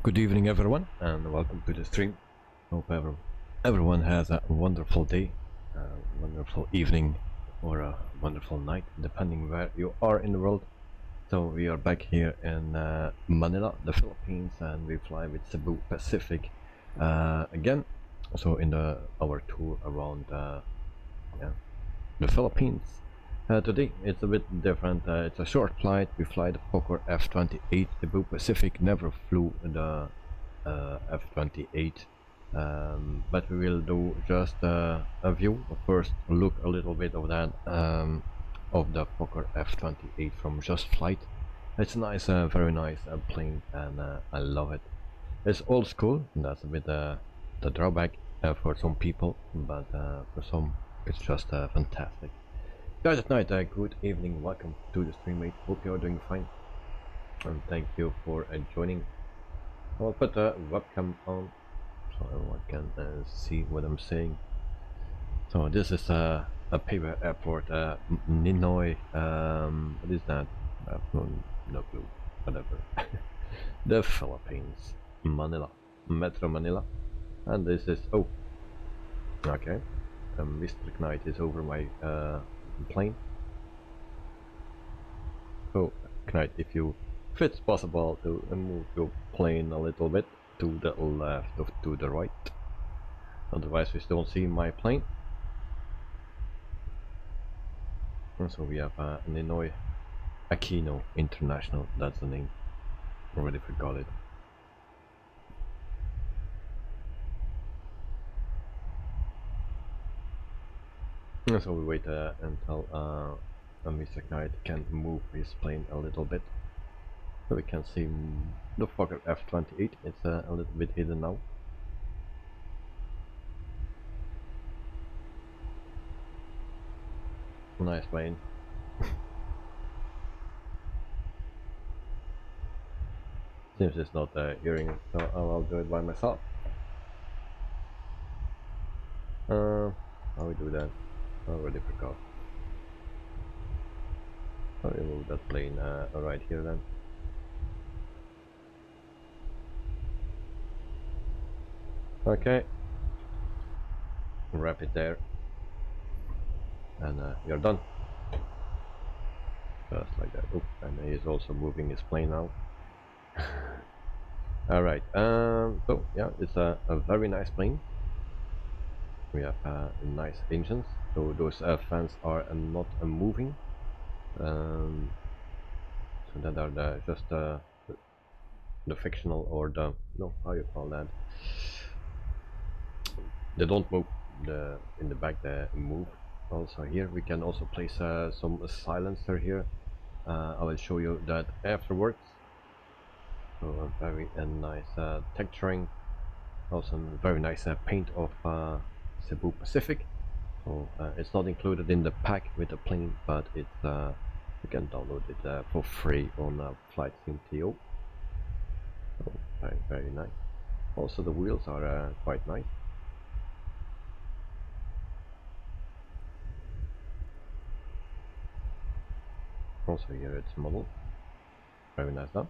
Good evening everyone and welcome to the stream. Hope everyone has a wonderful day, a wonderful evening or a wonderful night depending where you are in the world. So we are back here in Manila, the Philippines, and we fly with CEBU Pacific again. So in our tour around the Philippines. Today it's a bit different. It's a short flight. We fly the Fokker F-28. CEBU Pacific never flew the F-28, but we will do just a view. First, look a little bit of that of the Fokker F-28 from just flight. It's a nice, very nice plane, and I love it. It's old school. That's a bit the drawback for some people, but for some it's just fantastic. Guys at night, good evening, welcome to the stream, mate. Hope you are doing fine, and thank you for joining. I'll put a webcam on so everyone can see what I'm saying. So this is a paper airport, Ninoy, what is that? No clue, whatever. The Philippines, Manila, Metro Manila, and this is, oh, okay, Mr. Knight is over my plane. So Knight, if it's possible to move your plane a little bit to the left or to the right, otherwise we still see my plane. And so we have Ninoy Aquino International, that's the name, already forgot it. And so we wait until Mr. Knight can move his plane a little bit, so we can see the Fokker F-28. It's a little bit hidden now. Nice plane. Seems it's not hearing it, so I'll do it by myself. How we do that? I already forgot. I'll remove that plane right here then. Okay. Wrap it there. And you're done. Just like that. Oh, and he's also moving his plane now. Alright, so yeah, it's a very nice plane. We have nice engines, so those fans are not moving. So that are just the fictional, or the, no, how you call that? They don't move. In the back they move. Also here we can also place some silencer here. I will show you that afterwards. So a very nice texturing, also very nice paint of CEBU Pacific. So it's not included in the pack with the plane, but it's you can download it for free on Flight Sim.to. So very nice. Also the wheels are quite nice. Also here it's model, very nice now.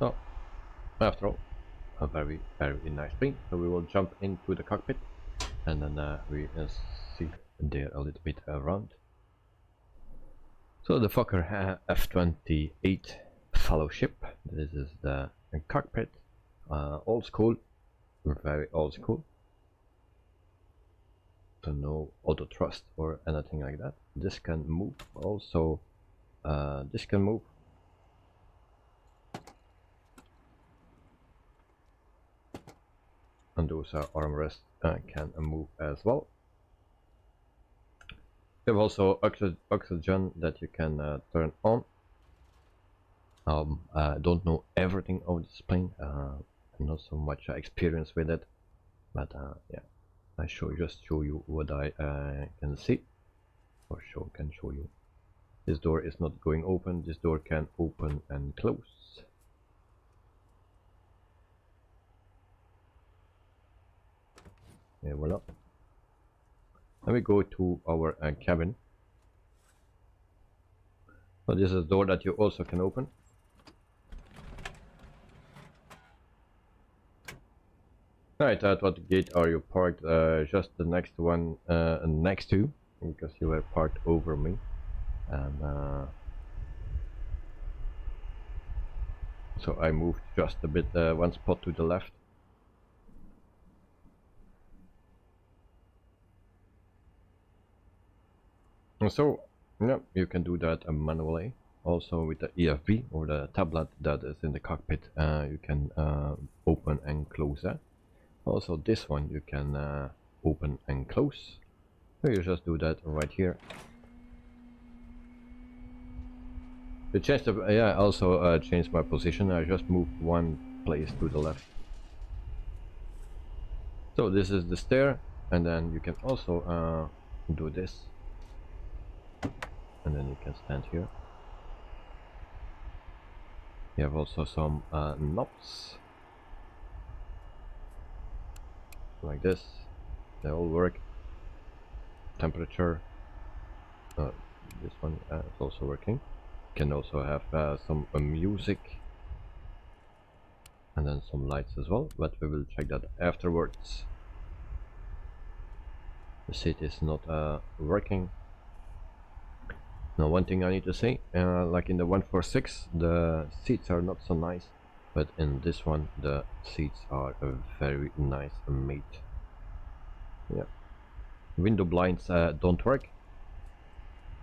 So after all, a very nice plane. So we will jump into the cockpit, and then we see there a little bit around. So the Fokker F-28 fellowship. This is the cockpit, old school, very old school. So no auto thrust or anything like that. This can move also. This can move. And those armrests can move as well. You have also oxygen that you can turn on. I don't know everything of this plane. Not so much experience with it, but yeah, I just show you what I can see, or can show you. This door is not going open. This door can open and close. Yeah, voila. Let me go to our cabin. So this is a door that you also can open. Right, at what gate are you parked? Just the next one next to, because you were parked over me. And so I moved just a bit, one spot to the left. And so, yeah, you can do that manually. Also with the EFB or the tablet that is in the cockpit, you can open and close that. Also this one you can open and close. So you just do that right here. To change the, yeah, I also changed my position. I just moved one place to the left. So this is the stair, and then you can also do this, and then you can stand here. You have also some knobs like this. They all work. Temperature. This one is also working. You can also have some music, and then some lights as well, but we will check that afterwards. The seat is not working. Now one thing I need to say, like in the 146 the seats are not so nice, but in this one the seats are very nice made. Yeah, window blinds don't work,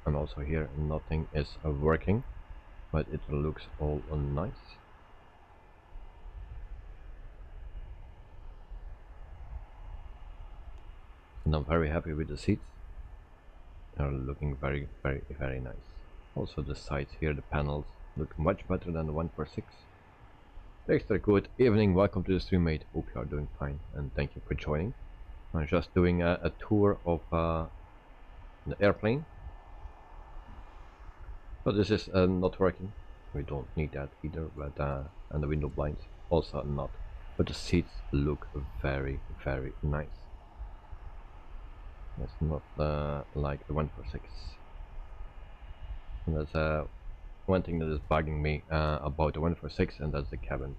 and also here nothing is working, but it looks all nice. And I'm very happy with the seats. They're looking very nice. Also the sides here, the panels, look much better than the 146. Extra good evening, welcome to the stream, mate. Hope you are doing fine and thank you for joining. I'm just doing a tour of the airplane. So this is not working. We don't need that either, but and the window blinds also not. But the seats look very nice. It's not like the 146. And that's one thing that is bugging me about the 146, and that's the cabin.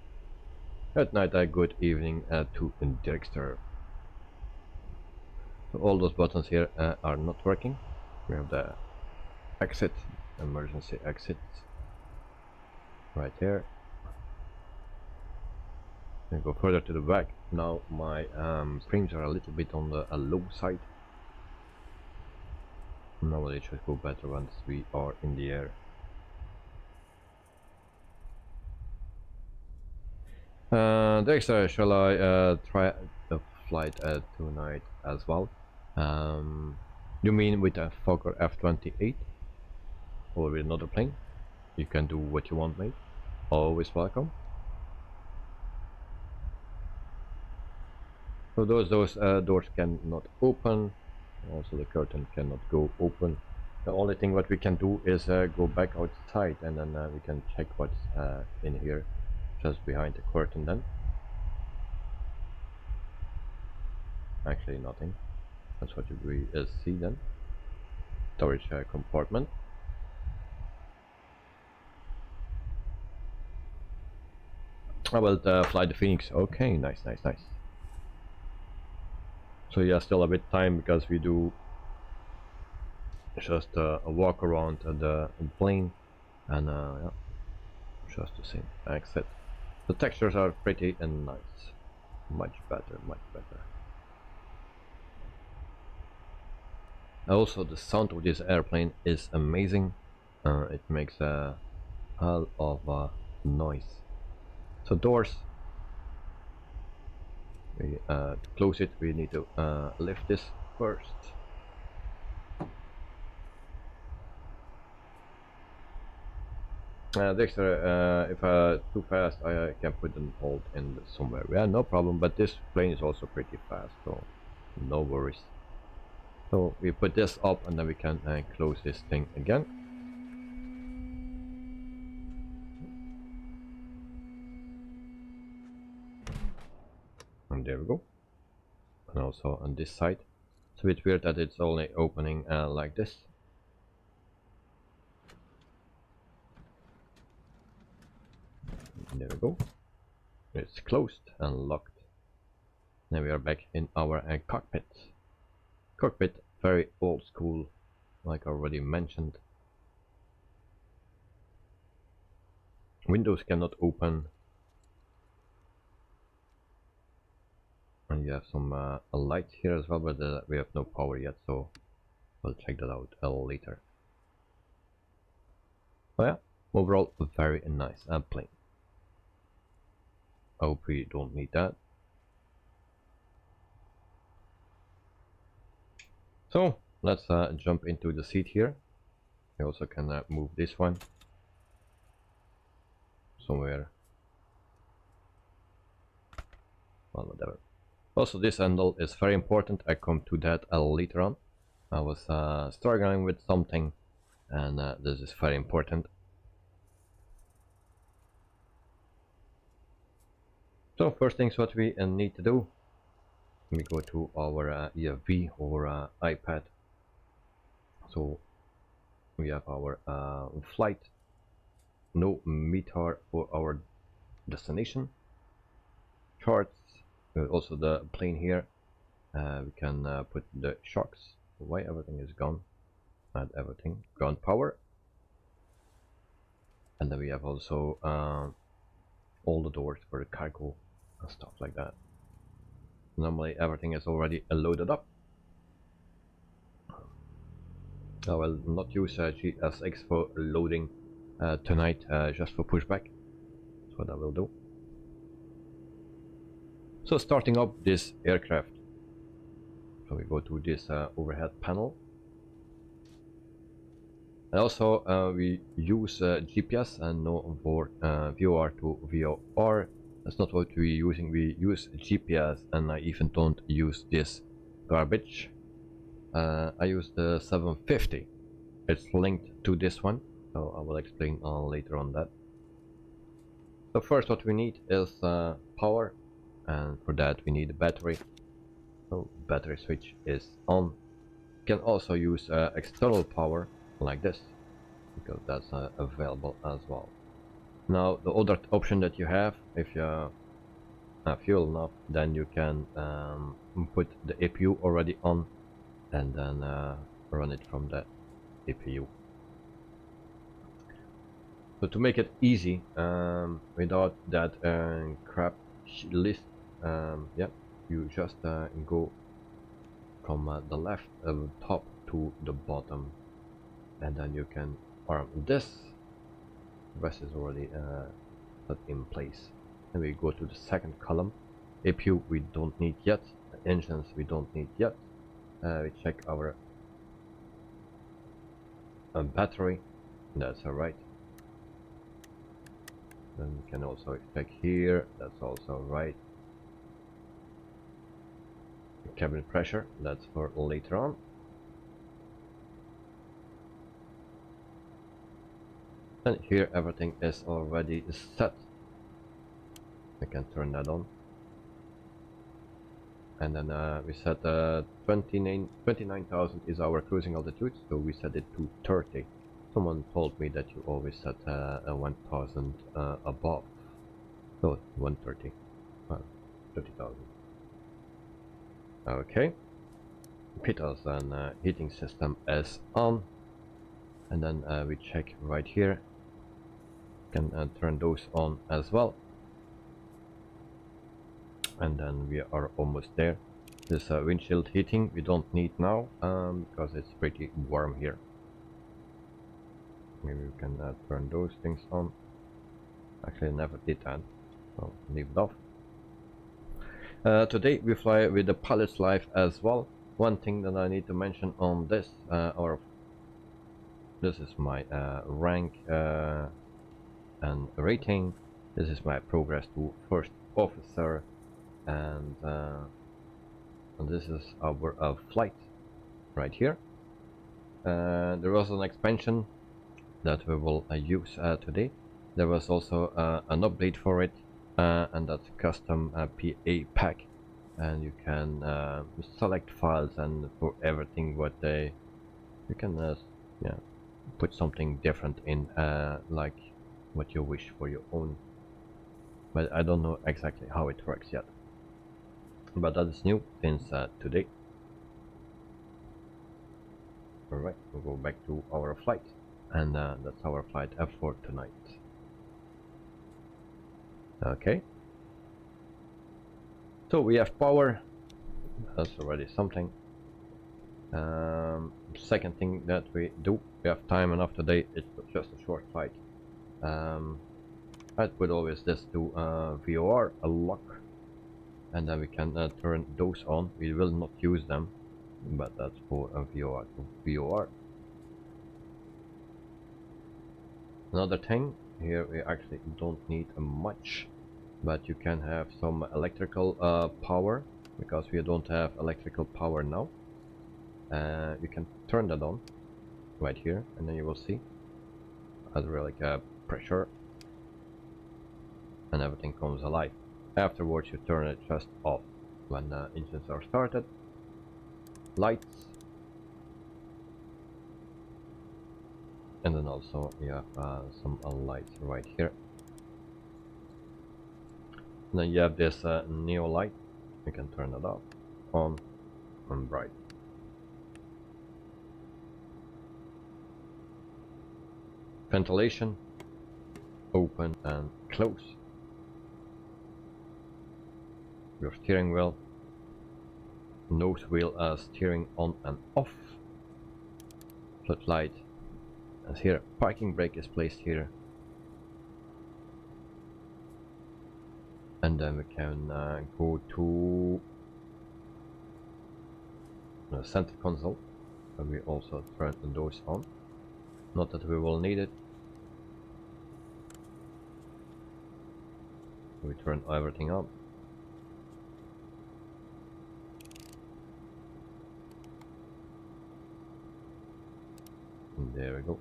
Good night, good evening to Dirkster. So all those buttons here are not working. We have the exit, emergency exits, right here. And go further to the back. Now my frames are a little bit on the low side. Now they should go better once we are in the air. Dexter, shall I try the flight tonight as well? You mean with a Fokker F-28 or with another plane? You can do what you want, mate. Always welcome. So those doors cannot open. Also the curtain cannot go open. The only thing what we can do is go back outside, and then we can check what's in here, just behind the curtain then. Actually nothing. That's what we see then. Storage compartment. I will fly the Phoenix. Okay, nice. So yeah, still a bit time because we do just a walk around the plane, and yeah, just the same exit. The textures are pretty and nice, much better. Also the sound of this airplane is amazing. It makes a hell of noise. So doors, to close it we need to lift this first. Dexter, if too fast I can put an hold in somewhere. Yeah, no problem, but this plane is also pretty fast, so no worries. So we put this up and then we can close this thing again. And there we go. And also on this side. It's a bit weird that it's only opening like this. There we go. It's closed and locked. Now we are back in our cockpit. Cockpit, very old school, like I already mentioned. Windows cannot open. And you have some lights here as well, but we have no power yet, so we'll check that out later. Oh yeah, overall a very nice plane. I hope we don't need that. So let's jump into the seat here. You also can move this one somewhere. Well, whatever. Also, this handle is very important. I come to that later on. I was struggling with something, and this is very important. So first things what we need to do, we go to our EFB or iPad. So we have our flight, no METAR for our destination, charts, also the plane here. We can put the shocks. Why everything is gone? Add everything. Ground power, and then we have also all the doors for the cargo and stuff like that. Normally everything is already loaded up. I will not use GSX for loading tonight, just for pushback. That's what I will do. So starting up this aircraft, so we go to this overhead panel. And also we use GPS and no VOR to VOR. That's not what we're using. We use GPS, and I even don't use this garbage. I use the 750. It's linked to this one, so I will explain later on that. So first what we need is power, and for that we need a battery. So battery switch is on. You can also use external power like this, because that's available as well. Now the other option that you have, if you have fuel enough, then you can put the APU already on and then run it from the APU. So to make it easy, without that crap list, yeah, you just go from the left top to the bottom, and then you can arm this. The rest is already put in place. And we go to the second column. APU we don't need yet. Engines we don't need yet. We check our battery. That's alright. Then we can also check here. That's also right. Cabin pressure. That's for later on. And here everything is already set. I can turn that on. And then we set 29,000 is our cruising altitude, so we set it to 30. Someone told me that you always set 1,000 above. So 130. 30,000. Okay. Petals and heating system is on. And then we check right here. Can turn those on as well. And then we are almost there. This windshield heating we don't need now, because it's pretty warm here. Maybe we can turn those things on. Actually, I never did that, so leave it off. Today we fly with the pilot's life as well. One thing that I need to mention on this, this is my rank and rating. This is my progress to first officer, and this is our flight right here. There was an expansion that we will use today. There was also an update for it, and that's custom PA pack. and you can select files, and for everything what they you can yeah, put something different in, like what you wish for your own, but I don't know exactly how it works yet, but that is new since today. Alright, we'll go back to our flight, and that's our flight for tonight. Okay, so we have power, that's already something. Second thing that we do, we have time enough today, it's just a short flight. I would always just do VOR, a lock, and then we can turn those on. We will not use them, but that's for a VOR to VOR. Another thing, here we actually don't need much, but you can have some electrical power, because we don't have electrical power now. You can turn that on right here, and then you will see as like a pressure, and everything comes alive. Afterwards you turn it just off when the engines are started. Lights, and then also you have some lights right here. And then you have this neo light, you can turn it off, on, and bright. Ventilation, open and close. Your steering wheel, nose wheel steering on and off. Floodlight, as here, parking brake is placed here. And then we can go to the center console, and we also turn the doors on. Not that we will need it. We turn everything on. And there we go.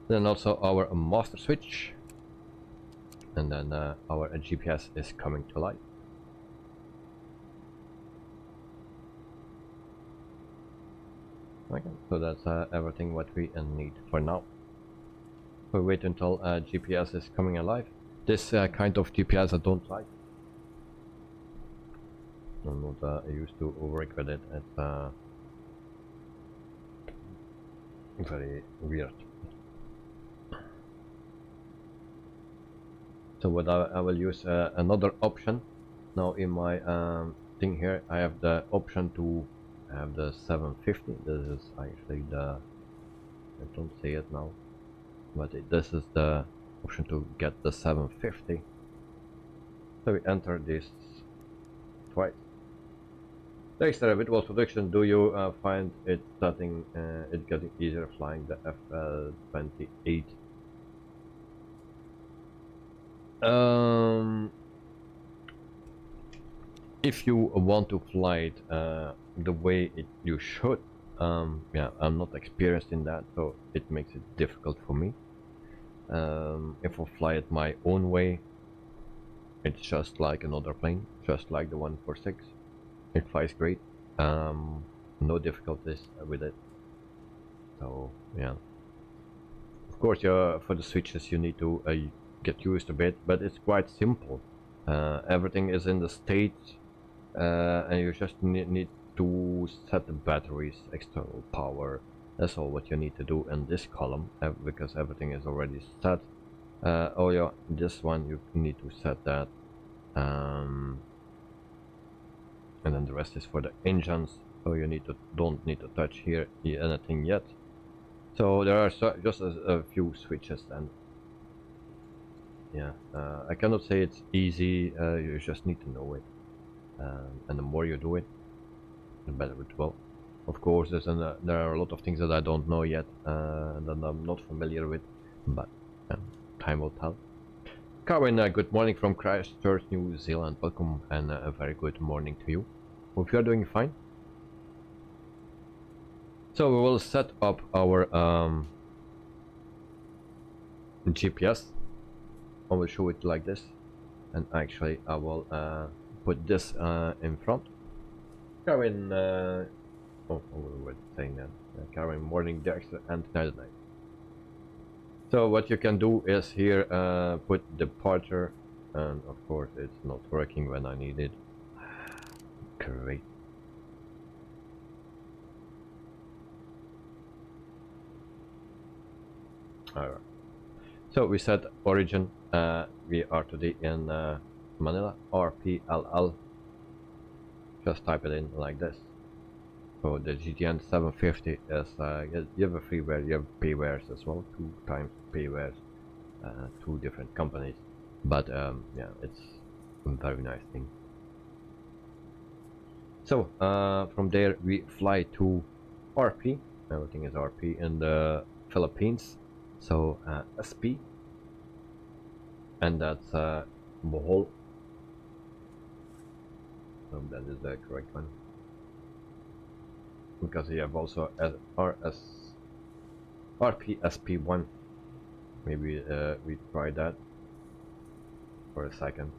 Then also our master switch, and then our GPS is coming to life. Okay, so that's everything what we need for now. We wait until GPS is coming alive. This kind of GPS I don't like. I'm not used to work with it. It's very weird. So what I will use another option. Now in my thing here I have the option to have the 750. This is actually the, I don't say it now, but this is the option to get the 750. So we enter this twice. Thanks to Visual Production, do you find it starting it getting easier flying the FL28? If you want to fly it the way you should, yeah, I'm not experienced in that, so it makes it difficult for me. If I fly it my own way, it's just like another plane, just like the 146. It flies great, no difficulties with it. So yeah, of course, for the switches you need to get used a bit, but it's quite simple. Everything is in the state, and you just need to set the batteries, external power. That's all what you need to do in this column, because everything is already set. Oh yeah, this one you need to set that, and then the rest is for the engines. So you don't need to touch here anything yet. So there are just a few switches, and yeah, I cannot say it's easy. You just need to know it, and the more you do it, the better it will. Of course, there are a lot of things that I don't know yet, that I'm not familiar with, but time will tell. Carwin, good morning from Christchurch, New Zealand. Welcome, and a very good morning to you. Hope you are doing fine. So we will set up our GPS. I will show it like this, and actually I will put this in front. Carrying oh, we were saying that carrying morning Dexter and night. So what you can do is here put departure, and of course it's not working when I need it. Great. Alright. So we set origin. We are today in Manila, RPLL. Just type it in like this. So the GTN 750 is you have a freeware, you have paywares as well, 2 times paywares, 2 different companies. But yeah, it's a very nice thing. So from there we fly to RP. Everything is RP in the Philippines. So SP, and that's Bohol. So that is the correct one. Because we have also RPSP1. Maybe we try that for a second.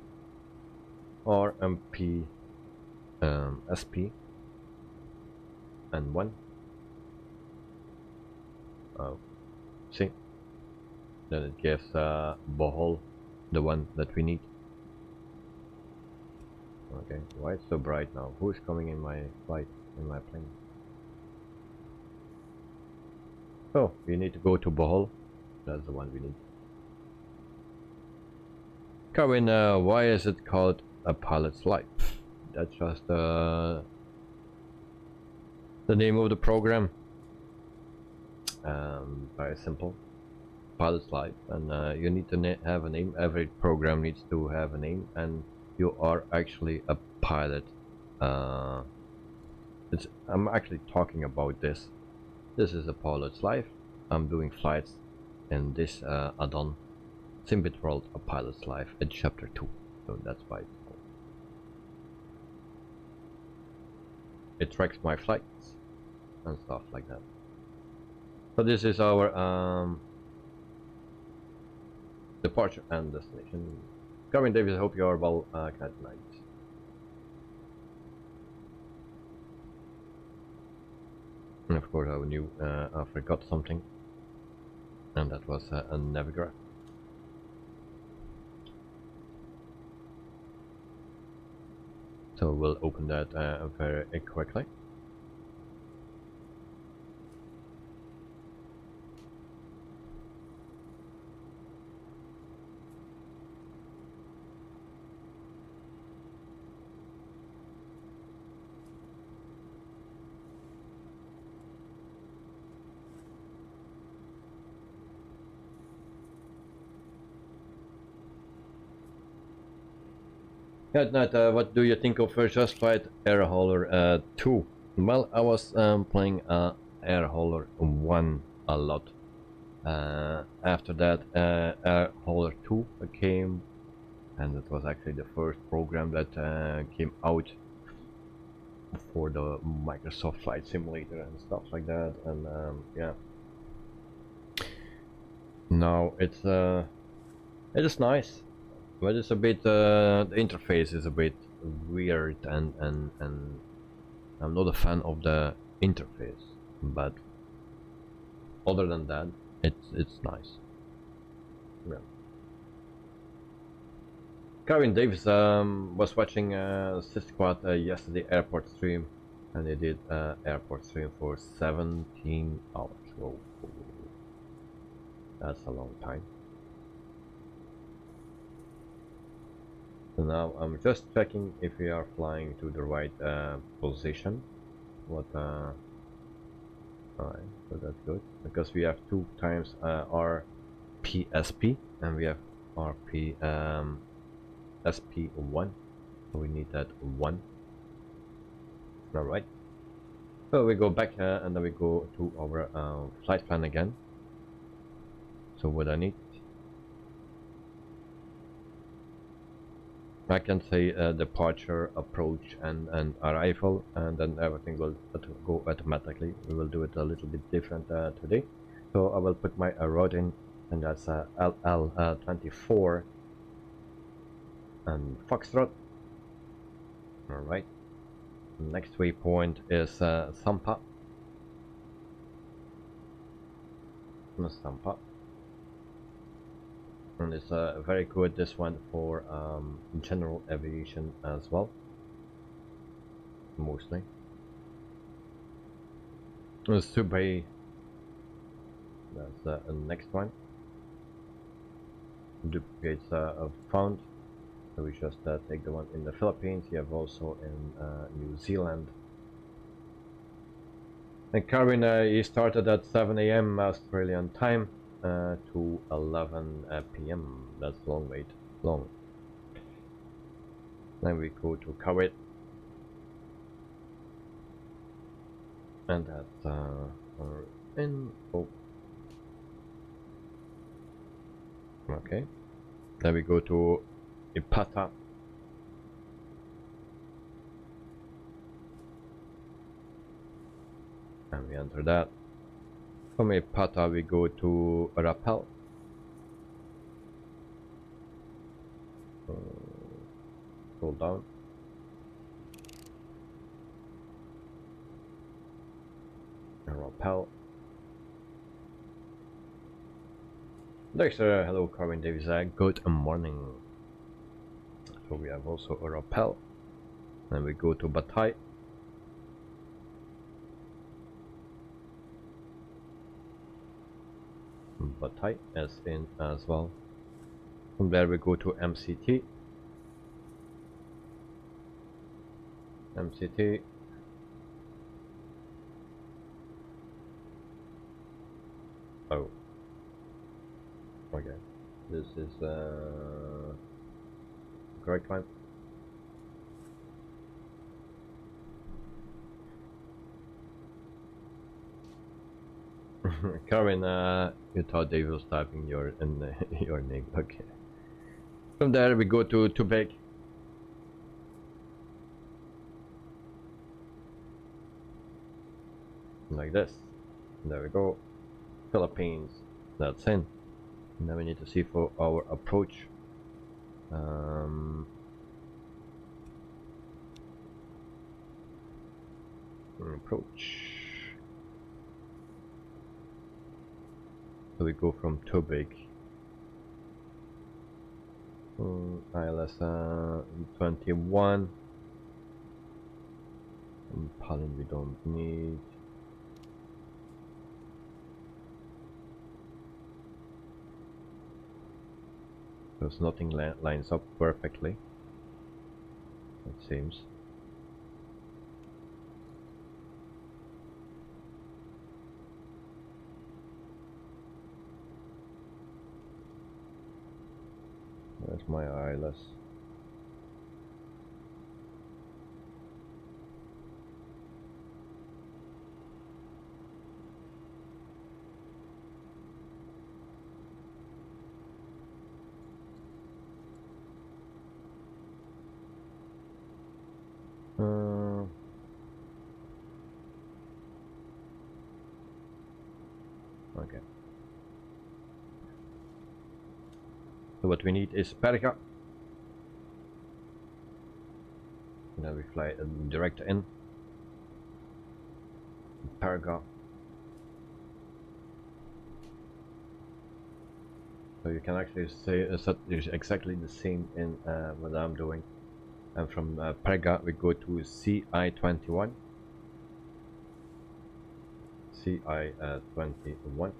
Or SP and 1. Oh, see, then it gives Bohol the one that we need. Okay, why it's so bright now? Who is coming in my flight, in my plane? Oh, we need to go to Bohol. That's the one we need. Kevin, why is it called A Pilot's Life? That's just the name of the program. Very simple. Pilot's Life, and you need to have a name. Every program needs to have a name, and you are actually a pilot. I'm actually talking about this. This is A Pilot's Life. I'm doing flights in this add-on, THROTTLE, A Pilot's Life, in Chapter 2. So that's why it's called. It tracks my flights and stuff like that. So this is our departure and destination. Carmen Davis, I hope you are well tonight. And of course I knew I forgot something, and that was a Navigraph. So we'll open that very quickly. Good night. What do you think of Just Flight Air Hauler 2? Well, I was playing Air Hauler 1 a lot. After that, Air Hauler 2 came, and it was actually the first program that came out for the Microsoft Flight Simulator and stuff like that. And yeah, now it is nice. But it's a bit, the interface is a bit weird, and I'm not a fan of the interface, but other than that, it's nice. Yeah. Kevin Davis was watching Squad yesterday airport stream, and they did airport stream for 17 hours. Oh, that's a long time. So now I'm just checking if we are flying to the right position. Alright, so that's good, because we have 2 times RPSP, and we have RPSP1, so we need that 1. Alright, so we go back and then we go to our flight plan again. So what I need, I can say departure, approach, and arrival, and then everything will go automatically. We will do it a little bit different today. So I will put my route in, and that's LL24 and Foxtrot. Alright. Next waypoint is Sampa. Sampa. And it's very good, this one, for general aviation as well. Mostly. Subay. That's the next one. Duplicates found. So we just take the one in the Philippines. You have also in New Zealand. And Carvin, he started at 7 AM Australian time to 11 PM. That's long wait, long. Then we go to Kuwait. And that's our info. Okay. Then we go to Ipata. And we enter that. From Ipata we go to Rappel. Scroll down. Rappel. Dexter, hello Carmen Davis, good morning. So we have also a Rappel. Then we go to Batai. Batai as in as well. From there we go to MCT. MCT. Oh. Okay. This is correct one. Karen, you thought Dave was typing your your name. Okay. From there we go to Tubek. Like this. There we go. Philippines. That's in. Now we need to see for our approach. Approach. So we go from Tubek. ILS 21. Pollen we don't need. Because nothing lines up perfectly, it seems. Where's my ILS? Okay. So what we need is Perga. And then we fly direct in. Perga. So you can actually say exactly the same in what I'm doing. And from Perga we go to CI21. CI21.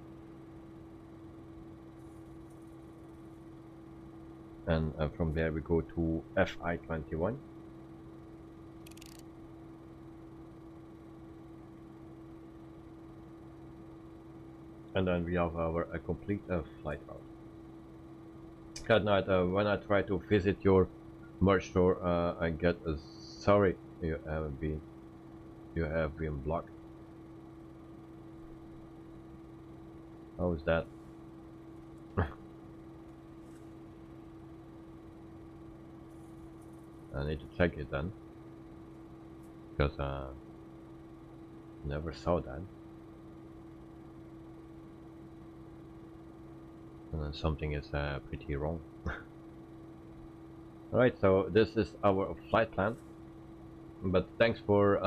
And from there we go to FI21. And then we have our complete flight route. Cat night, when I try to visit your merge store, I get sorry, you have been blocked. How is that? I need to check it then, because never saw that. And then something is pretty wrong. Alright, so this is our flight plan. But thanks for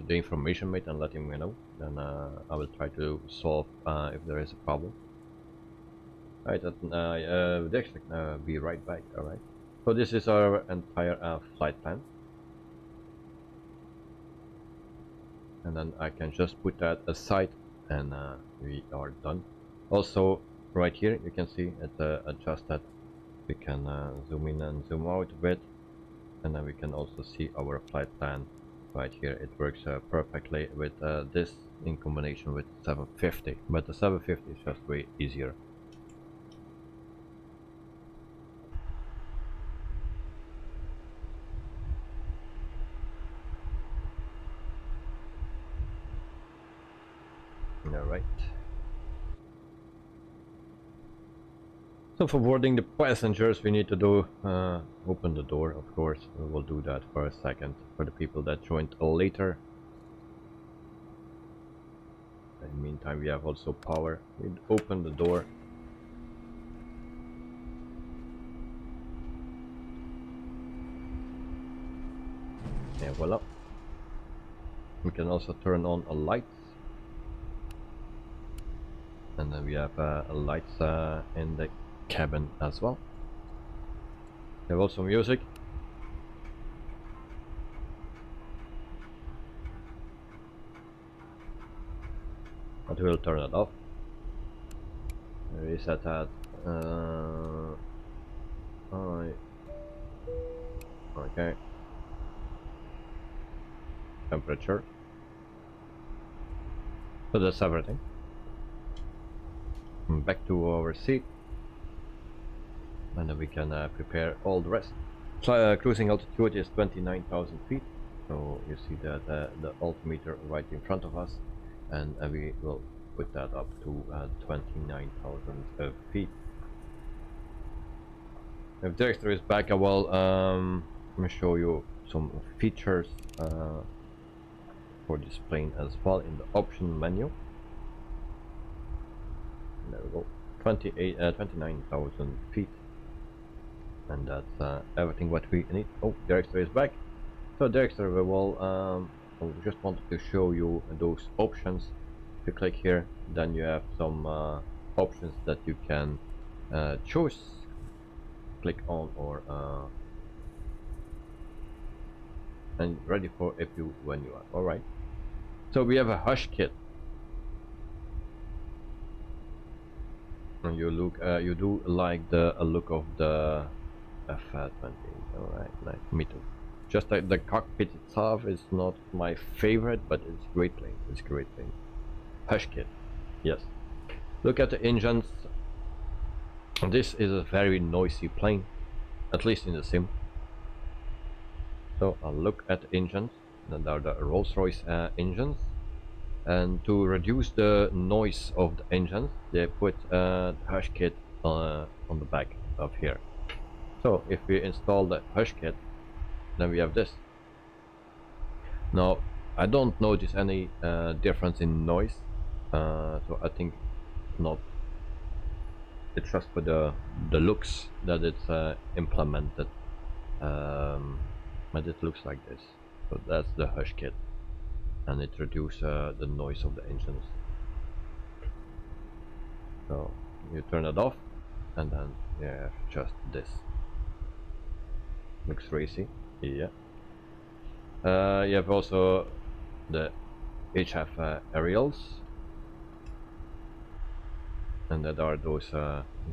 the information, mate, and letting me know. Then I will try to solve if there is a problem. Alright, Dexter, be right back. Alright. So this is our entire flight plan. And then I can just put that aside and we are done. Also, right here you can see it adjusted. We can zoom in and zoom out a bit, and then we can also see our flight plan right here. It works perfectly with this in combination with 750, but the 750 is just way easier. Alright. So for boarding the passengers, we need to do open the door, of course. We will do that for a second for the people that joined later. In the meantime, we have also power. We open the door. And voila. We can also turn on a lights. And then we have lights in the cabin as well. We have also music. But we'll turn it off. Reset that. Okay. Temperature. So that's everything. Back to our seat. And then we can prepare all the rest. Cruising altitude is 29,000 feet. So you see that the altimeter right in front of us. And we will put that up to 29,000 feet. If Dexter is back, I will let me show you some features for this plane as well in the option menu. There we go, 29,000 feet, and that's everything what we need. Oh, Dexter is back. So Dexter, we will I just wanted to show you those options. If you click here, then you have some options that you can choose, click on, or and ready for if you when you are. All right. So we have a hush kit. And you look, you do like the look of the F-20. All right, nice. Me too. Just like the cockpit itself is not my favorite, but it's great plane. It's a great plane. Hush kit. Yes. Look at the engines. This is a very noisy plane, at least in the sim. So I'll look at the engines. That are the Rolls-Royce engines. And to reduce the noise of the engines, they put a hush kit on the back of here. So if we install the hush kit, then we have this. Now I don't notice any difference in noise, so I think not. It's just for the looks that it's implemented, but it looks like this. So that's the hush kit, and it reduces the noise of the engines. So you turn it off, and then you have just this. Looks racy, yeah. You have also the HF aerials, and that are those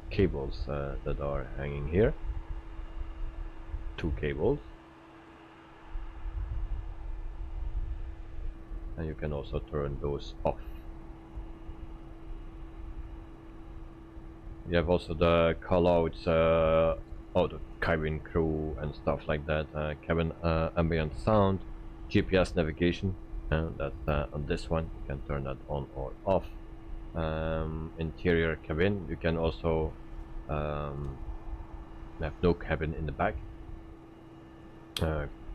cables that are hanging here. 2 cables. And you can also turn those off. You have also the callouts of the cabin crew and stuff like that. Cabin ambient sound, GPS navigation, and that's on this one. You can turn that on or off. Interior cabin, you can also have no cabin in the back.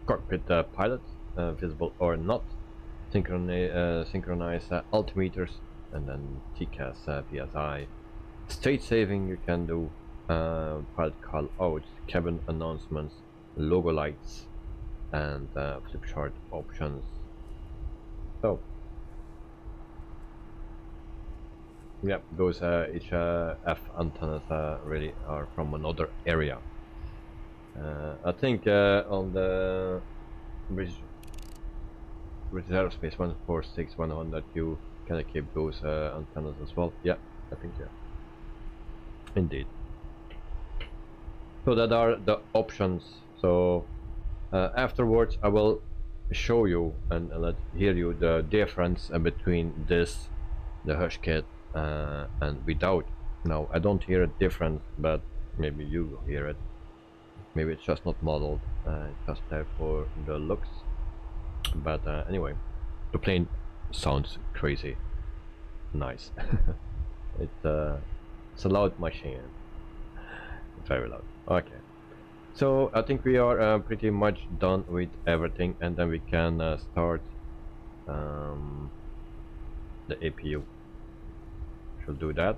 Cockpit pilot, visible or not. Synchronize altimeters, and then TCAS, PSI. State saving you can do, pilot call outs, cabin announcements, logo lights, and flip chart options. So yeah, those HF antennas really are from another area. I think on the British Aerospace 146-100 you can keep those antennas as well. Yeah, I think yeah. Indeed. So that are the options. So afterwards I will show you and let hear you the difference between this, the Hush kit, and without. Now I don't hear a difference, but maybe you will hear it. Maybe it's just not modeled, just there for the looks. But anyway, the plane sounds crazy nice. It's a loud machine. It's very loud. Okay. So I think we are pretty much done with everything, and then we can start the APU. Should do that.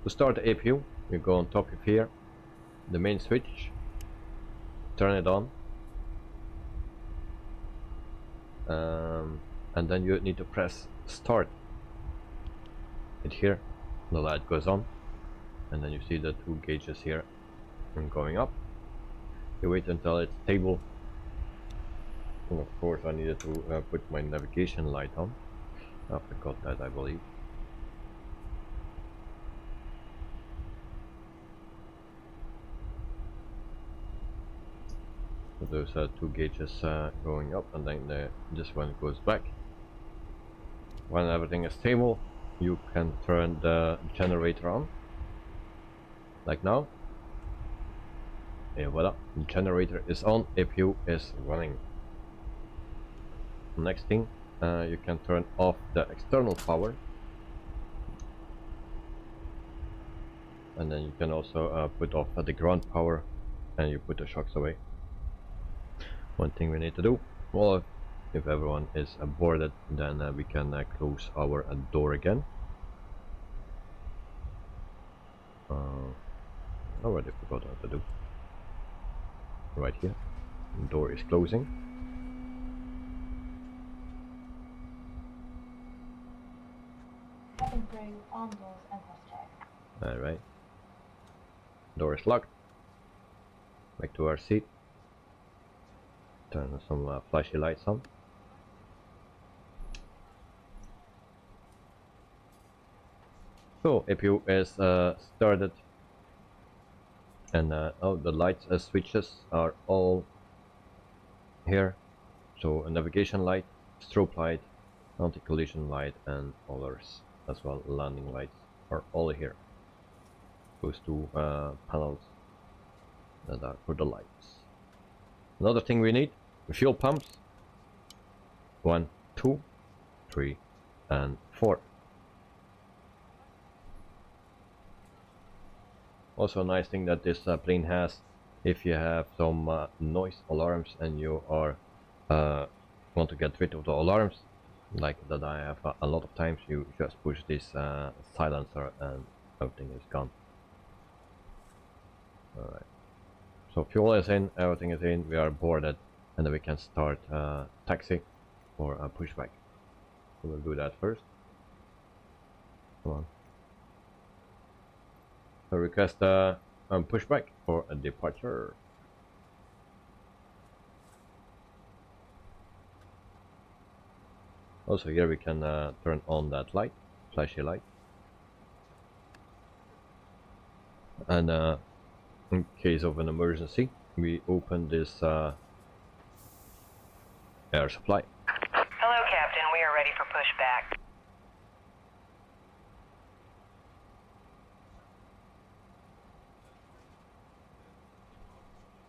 To start the APU, you go on top of here, the main switch, turn it on, and then you need to press start. It here, the light goes on, and then you see the two gauges here and going up. You wait until it's stable, and of course I needed to put my navigation light on. I forgot that, I believe. So those two gauges going up, and then this one goes back. When everything is stable, you can turn the generator on, like now. And voila, the generator is on, APU is running. Next thing, you can turn off the external power, and then you can also put off the ground power, and you put the shocks away. One thing we need to do, well, if everyone is boarded, then we can close our door again. Already forgot what to do. Right here, the door is closing. Cabin crew, arm doors and cross check. Alright. Door is locked. Back to our seat. Turn some flashy lights on. So APU is started, and oh, the lights switches are all here. So a navigation light, strobe light, anti-collision light, and others as well. Landing lights are all here. Those two panels that are for the lights. Another thing we need, fuel pumps. 1, 2, 3, and 4. Also a nice thing that this plane has, if you have some noise alarms and you are want to get rid of the alarms, like that I have a lot of times, you just push this silencer and everything is gone. Alright, so fuel is in, everything is in, we are boarded, and then we can start taxi or pushback. So we'll do that first. Come on. So request pushback for a departure. Also here we can turn on that light, flashy light. And in case of an emergency, we open this air supply. Hello, Captain. We are ready for pushback.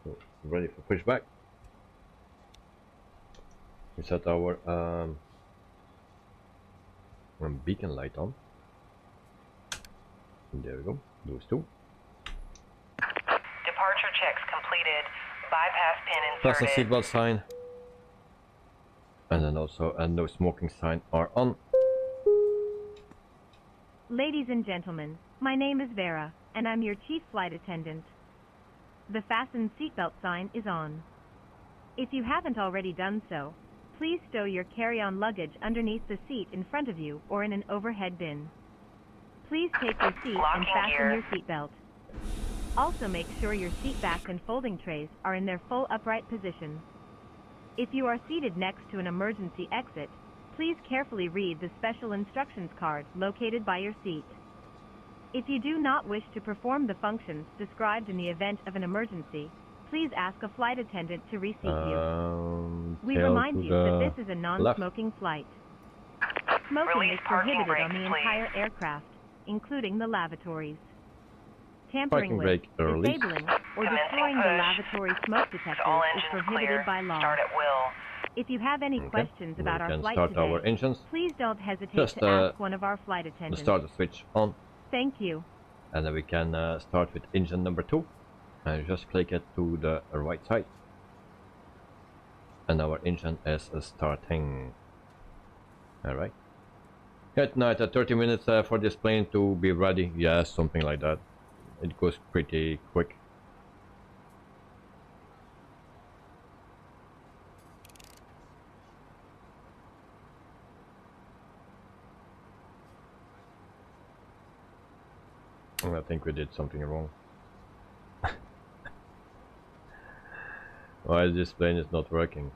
So, ready for pushback. We set our beacon light on. And there we go, those two. Departure checks completed. Bypass pin Plus the inserted. seatbelt sign. And then also a no smoking sign are on. Ladies and gentlemen, my name is Vera, and I'm your chief flight attendant. The fasten seatbelt sign is on. If you haven't already done so, please stow your carry-on luggage underneath the seat in front of you or in an overhead bin. Please take your seat and fasten your seatbelt. Also make sure your seat back and folding trays are in their full upright position. If you are seated next to an emergency exit, please carefully read the special instructions card located by your seat. If you do not wish to perform the functions described in the event of an emergency, please ask a flight attendant to reseat you. We remind you that this is a non-smoking flight. Smoking is prohibited on the entire aircraft, including the lavatories. Tampering with, disabling, or destroying the lavatory smoke detectors is prohibited by law. Start at will. If you have any questions about our flight start today, our engines. please don't hesitate to ask one of our flight attendants. Start the switch on. Thank you. And then we can start with engine number 2. And just click it to the right side. And our engine is starting. Alright. Good night, 30 minutes for this plane to be ready. Yes, something like that. It goes pretty quick. I think we did something wrong. Why this plane is not working?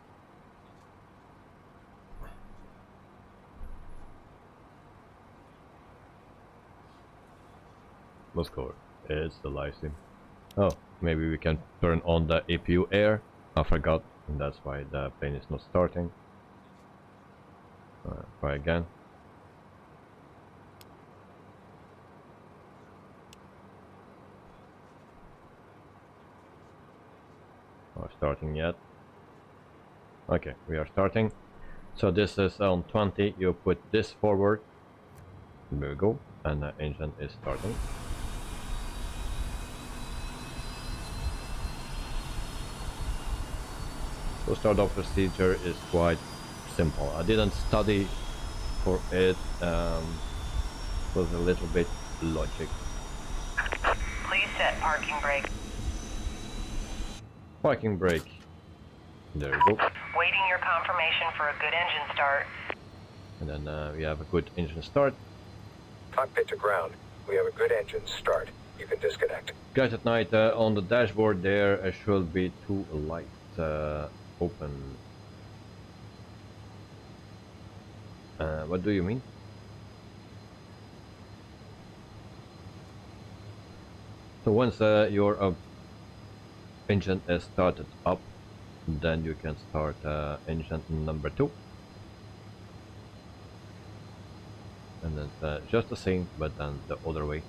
Of course, it's the live stream. Oh, maybe we can turn on the APU air. I forgot, and that's why the plane is not starting. Try again. Not starting yet. Okay, we are starting. So this is on 20. You put this forward. There we go, and the engine is starting. So startup procedure is quite simple. I didn't study for it. It was a little bit logic. Please set parking brake. Parking brake. There we go. Waiting your confirmation for a good engine start. And then we have a good engine start. Cockpit to ground. We have a good engine start. You can disconnect. Guys, at night on the dashboard there should be 2 lights open. What do you mean? So once your engine is started up, then you can start engine number 2. And then just the same, but then the other way.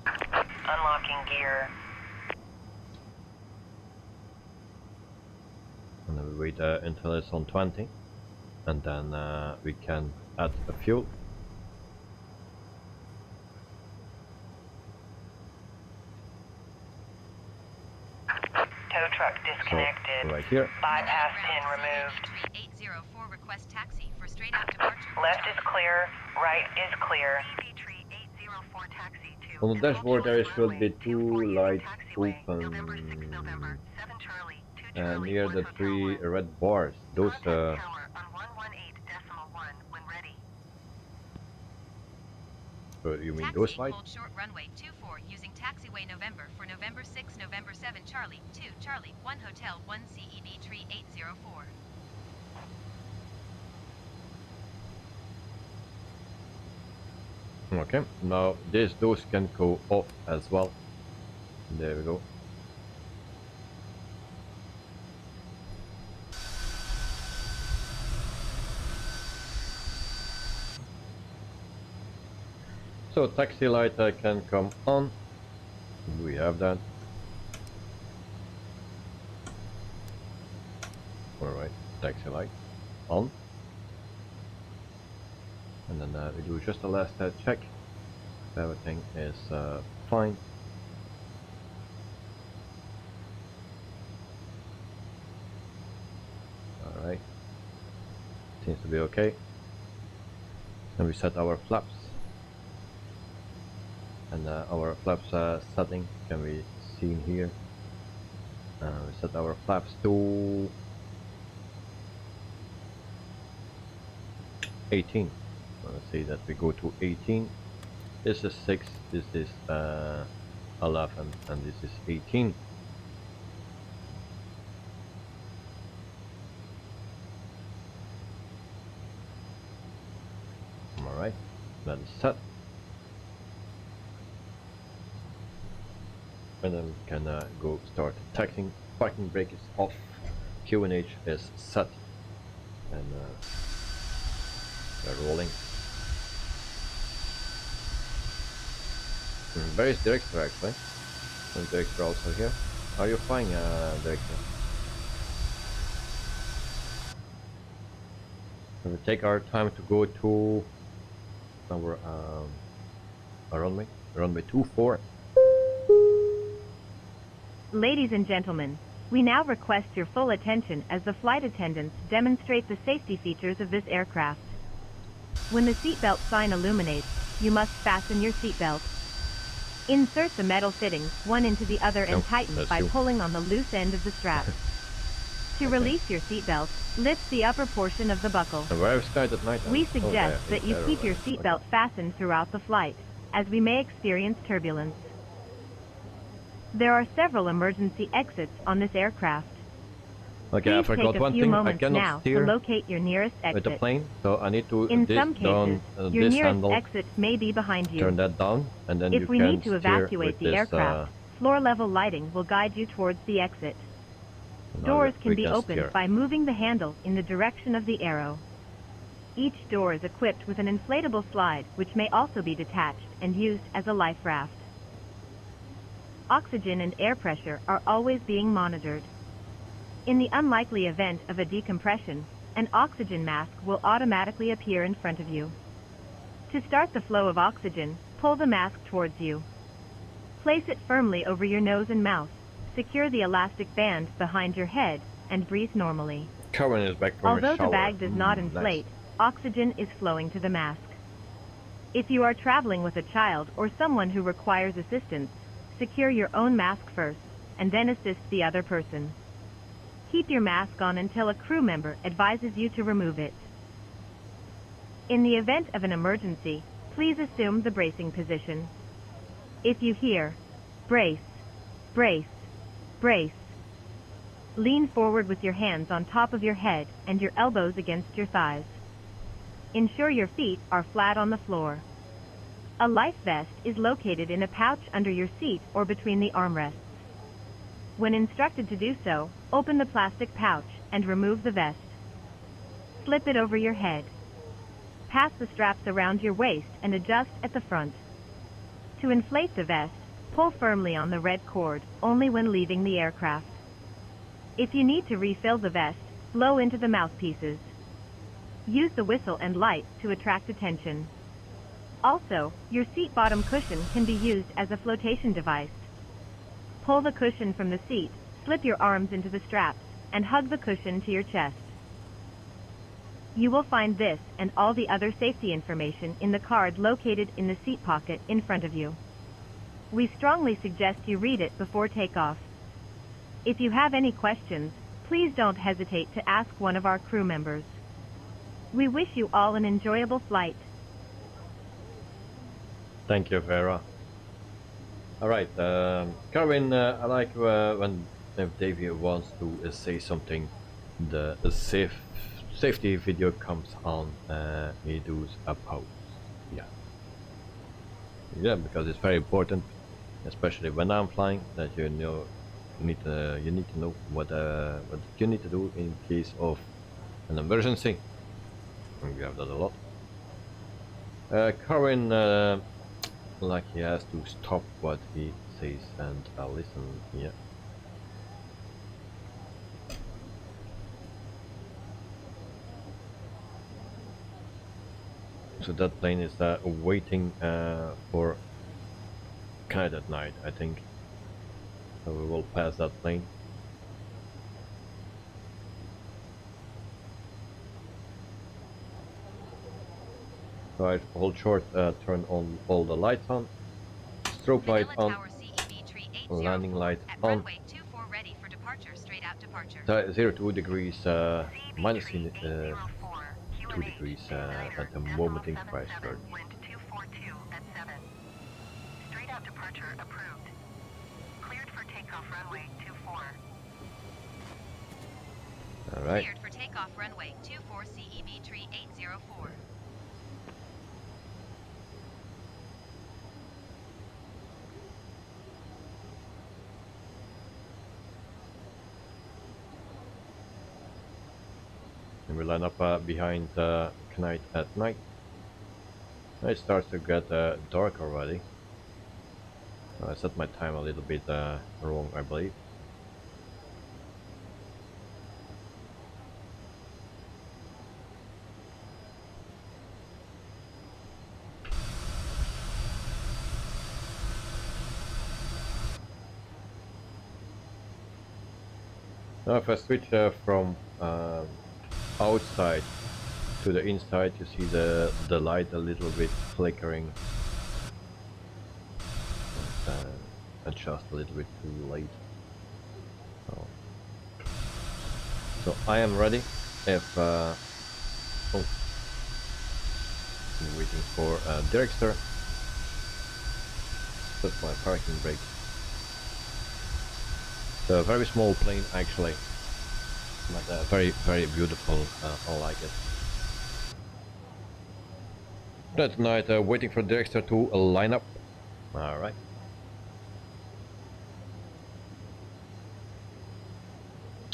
Unlocking gear. And then we wait until it's on 20, and then we can add a fuel. Tow truck disconnected. So, right here. Bypass pin removed. 3804 request taxi for straight out departure. Left is clear. Right is clear. On the dashboard there should be 2 lights open near the 3 red bars. Those so you mean those lights? Hold short runway 24 using taxiway November for November 6, November 7, Charlie 2, Charlie 1 Hotel 1 CEB 3804. Okay, now those can go off as well. There we go. So taxi light can come on. We have that. Alright, taxi light on. And then we do just a last check. Everything is fine. Alright. Seems to be okay. And we set our flaps. And our flaps setting can be seen here. We set our flaps to 18. Let's say that we go to 18. This is 6, this is 11, and this is 18. Alright, that is set. And then we can go start taxiing. Parking brake is off. QNH is set. And we're rolling. Where is director actually? And director also here. Are you flying, director? We will take our time to go to our runway 24. Ladies and gentlemen, we now request your full attention as the flight attendants demonstrate the safety features of this aircraft. When the seatbelt sign illuminates, you must fasten your seatbelt. Insert the metal fittings one into the other and tighten by pulling on the loose end of the strap. To release your seatbelt, lift the upper portion of the buckle. We suggest that you keep your seatbelt fastened throughout the flight, as we may experience turbulence. There are several emergency exits on this aircraft. Okay, I forgot one thing. I cannot steer to locate your nearest exit. with the plane, so I need to In some cases, your this nearest handle, exit may be behind you. turn that down, and then If you we can need to evacuate the this, aircraft, floor-level lighting will guide you towards the exit. Doors can be opened by moving the handle in the direction of the arrow. Each door is equipped with an inflatable slide, which may also be detached and used as a life raft. Oxygen and air pressure are always being monitored. In the unlikely event of a decompression, an oxygen mask will automatically appear in front of you. To start the flow of oxygen, pull the mask towards you. Place it firmly over your nose and mouth. Secure the elastic band behind your head and breathe normally. Cohen is back from Although a shower. the bag does not inflate, oxygen is flowing to the mask. If you are traveling with a child or someone who requires assistance, secure your own mask first, and then assist the other person. Keep your mask on until a crew member advises you to remove it. In the event of an emergency, please assume the bracing position. If you hear, brace, brace, brace, lean forward with your hands on top of your head and your elbows against your thighs. Ensure your feet are flat on the floor. A life vest is located in a pouch under your seat or between the armrests. When instructed to do so, open the plastic pouch and remove the vest. Slip it over your head. Pass the straps around your waist and adjust at the front. To inflate the vest, pull firmly on the red cord, only when leaving the aircraft. If you need to refill the vest, blow into the mouthpieces. Use the whistle and light to attract attention. Also, your seat bottom cushion can be used as a flotation device. Pull the cushion from the seat, slip your arms into the straps, and hug the cushion to your chest. You will find this and all the other safety information in the card located in the seat pocket in front of you. We strongly suggest you read it before takeoff. If you have any questions, please don't hesitate to ask one of our crew members. We wish you all an enjoyable flight. Thank you, Vera. Alright, Carwin, I like when if Davey wants to say something, the safety video comes on, he does a pause. Yeah, because it's very important, especially when I'm flying, that you know you need to know what you need to do in case of an emergency. And we have that a lot. Carwin, like he has to stop what he says and listen here. So that plane is waiting for Cadet Night, I think. So we will pass that plane. So I hold short, turn on all the lights on, strobe light on, landing light on, departure, straight out departure. 02 degrees minus 2 degrees at the moment in Christchurch. Wind 242 at 7. Straight out departure approved. Cleared for takeoff runway 24. Alright. Cleared for takeoff runway 24 CEB tree 804. And we line up behind Knight at night. It starts to get dark already. I set my time a little bit wrong, I believe. Now if I switch from outside to the inside, you see the light a little bit flickering. Adjust a little bit too late. So I am ready. If I'm waiting for Director. Put my parking brake. It's a very small plane actually, but very beautiful. I like it. That night, waiting for Director to line up. All right.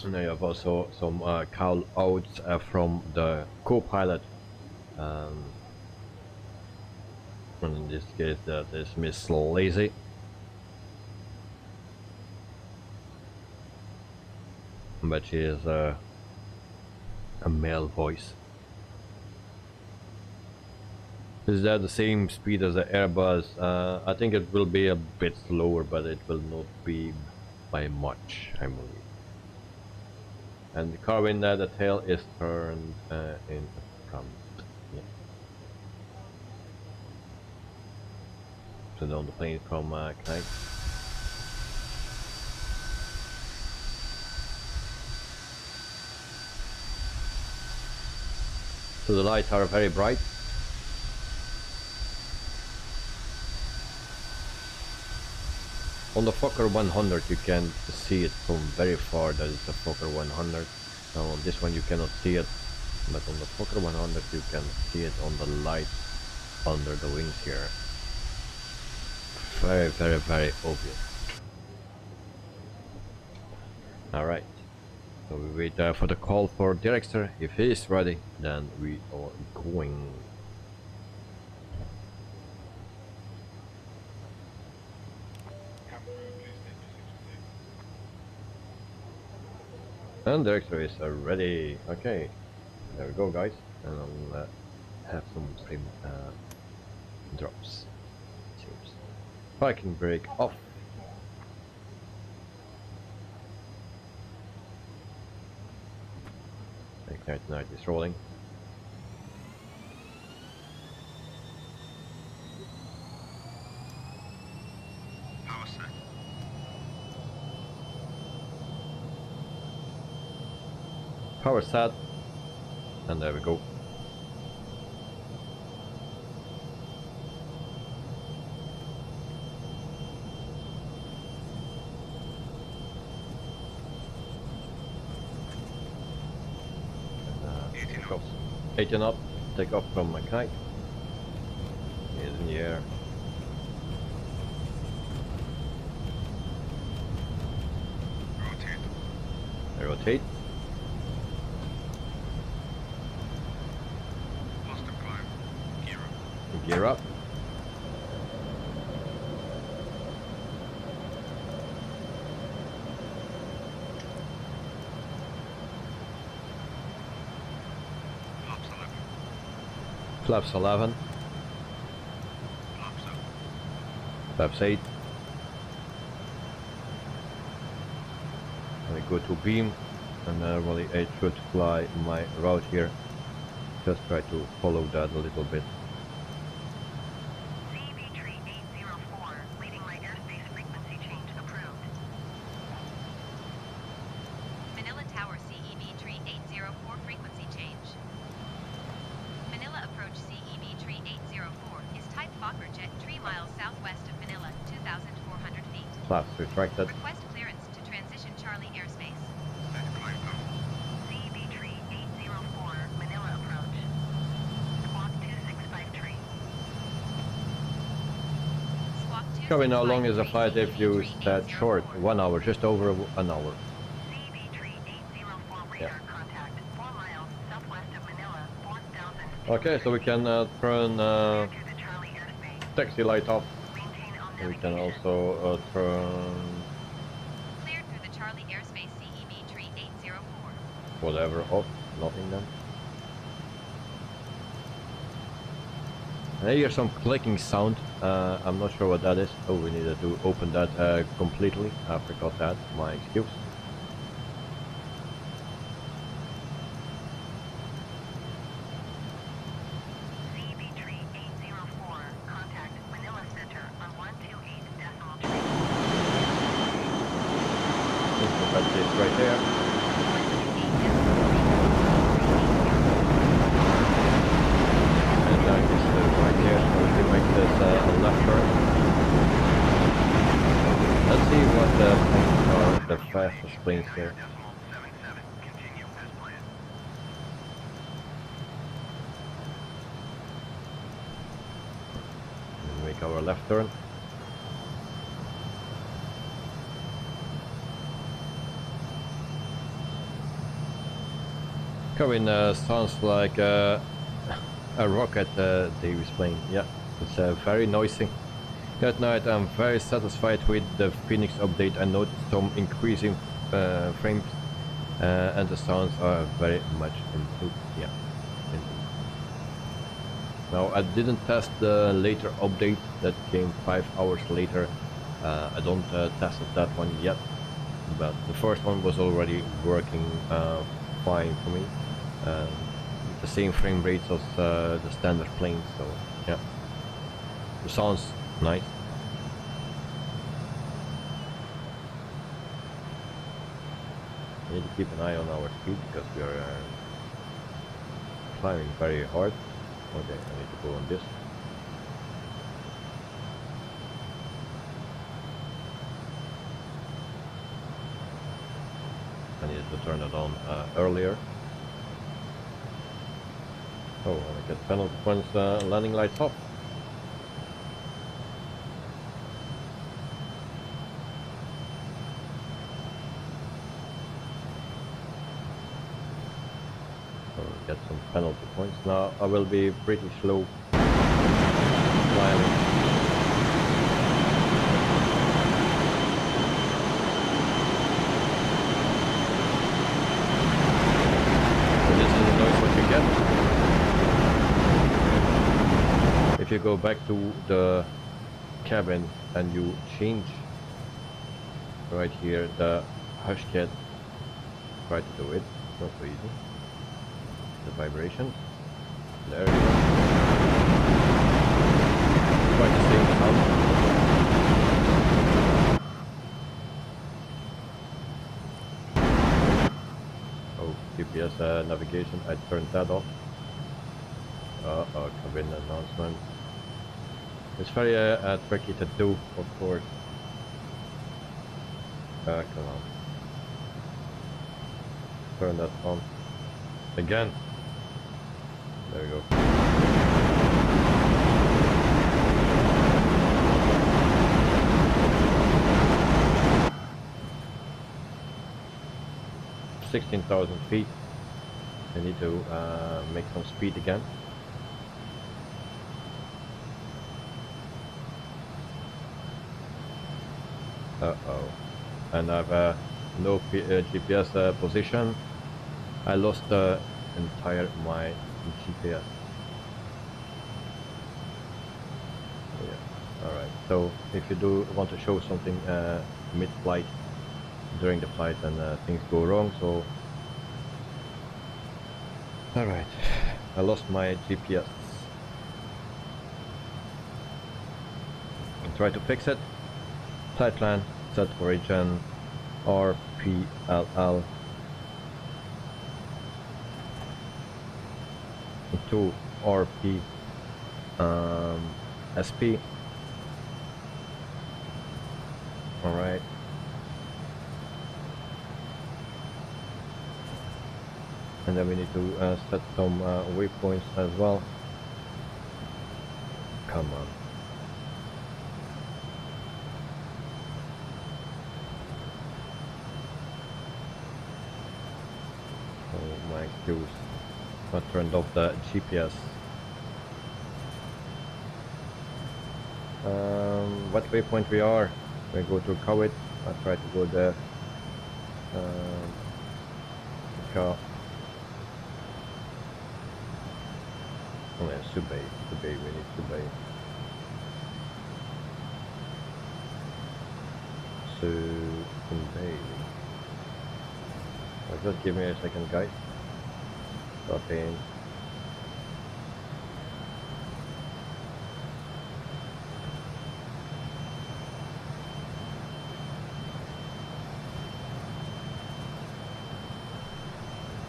And I have also some call outs from the co-pilot. And in this case, that is Miss Lazy. But she is a male voice. Is that the same speed as the Airbus? I think it will be a bit slower, but it will not be by much, I believe. And the car wind the tail is turned in front. Yeah. So down the plane from Knight. So the lights are very bright. On the Fokker 100 you can see it from very far, that is the Fokker 100. Now on this one you cannot see it, but on the Fokker 100 you can see it on the light under the wings here. Very obvious. Alright, so we wait for the call for Director. If he is ready, then we are going. And Director is ready. Okay, there we go, guys. And I'll have some trim drops. Seems. Parking brake off. Night is rolling. Power set. Power set. And there we go. And, 18 up, take off from my kite. He is in the air. Rotate. I rotate. Positive climb. Gear up. Gear up. Flaps 11. Flaps 11. Flaps up. Flaps 8. I go to beam, and normally I should fly my route here. Just try to follow that a little bit. CEB tree 804, leading my airspace frequency change approved. Flaps retracted. Request clearance to transition Charlie airspace. CEB tree 804, Manila approach. Squawk 265 tree. Squawk 265 Kevin, how long is the flight if you CEB set short? 1 hour, just over an hour. CEB tree 804 radar Yeah. contact. 4 miles southwest of Manila, 4,000. Okay, so we can turn Clear through the Charlie airspace. taxi light off. Maintain all We can navigation. also turn Cleared through the Charlie airspace CEB tree 804. whatever off, nothing then. I hear some clicking sound. I'm not sure what that is. Oh, we needed to open that completely. I forgot that. My excuse. CEB tree 804. Contact Manila Center on 128.3. That's it right there. And that is right here. So we can make this a left turn. Let's see what the planes are, the fastest planes here. Make our left turn. Kevin, sounds like a rocket Davis plane. Yeah, it's very noisy. That night I'm very satisfied with the Phoenix update. I noticed some increasing frames and the sounds are very much improved. Yeah, indeed. Now I didn't test the later update that came 5 hours later. I don't tested that one yet, but the first one was already working fine for me. The same frame rates as the standard planes, so yeah, it sounds nice. We need to keep an eye on our speed because we are climbing very hard. Okay, I need to go on this. I needed to turn it on earlier. Oh, I get penalty points landing lights off. So we get some penalty points. Now I will be pretty slow climbing. This is the noise what you get. If you go back to the cabin and you change right here the hush kit, try to do it, it's not so easy. The vibration, there you go. Quite the same sound. Oh, GPS navigation, I turned that off. Cabin announcement. It's very tricky to do, of course. Come on. Turn that on. Again. There we go. $16,000 feet. I need to make some speed again. Uh-oh. And I've no GPS position. I lost entire my GPS. Yeah. Alright. So if you do want to show something mid-flight, during the flight, and things go wrong, so alright. I lost my GPS. I'll try to fix it. Flight plan, set origin, RPLL to RPSP, Alright. And then we need to set some waypoints as well. Come on. Oh my excuse. I turned off the GPS. What waypoint we are? We go to Kuwait. I try to go there. Car. Oh yeah, Subay. We need Subay. Subay. Just give me a second, guys. Stop in.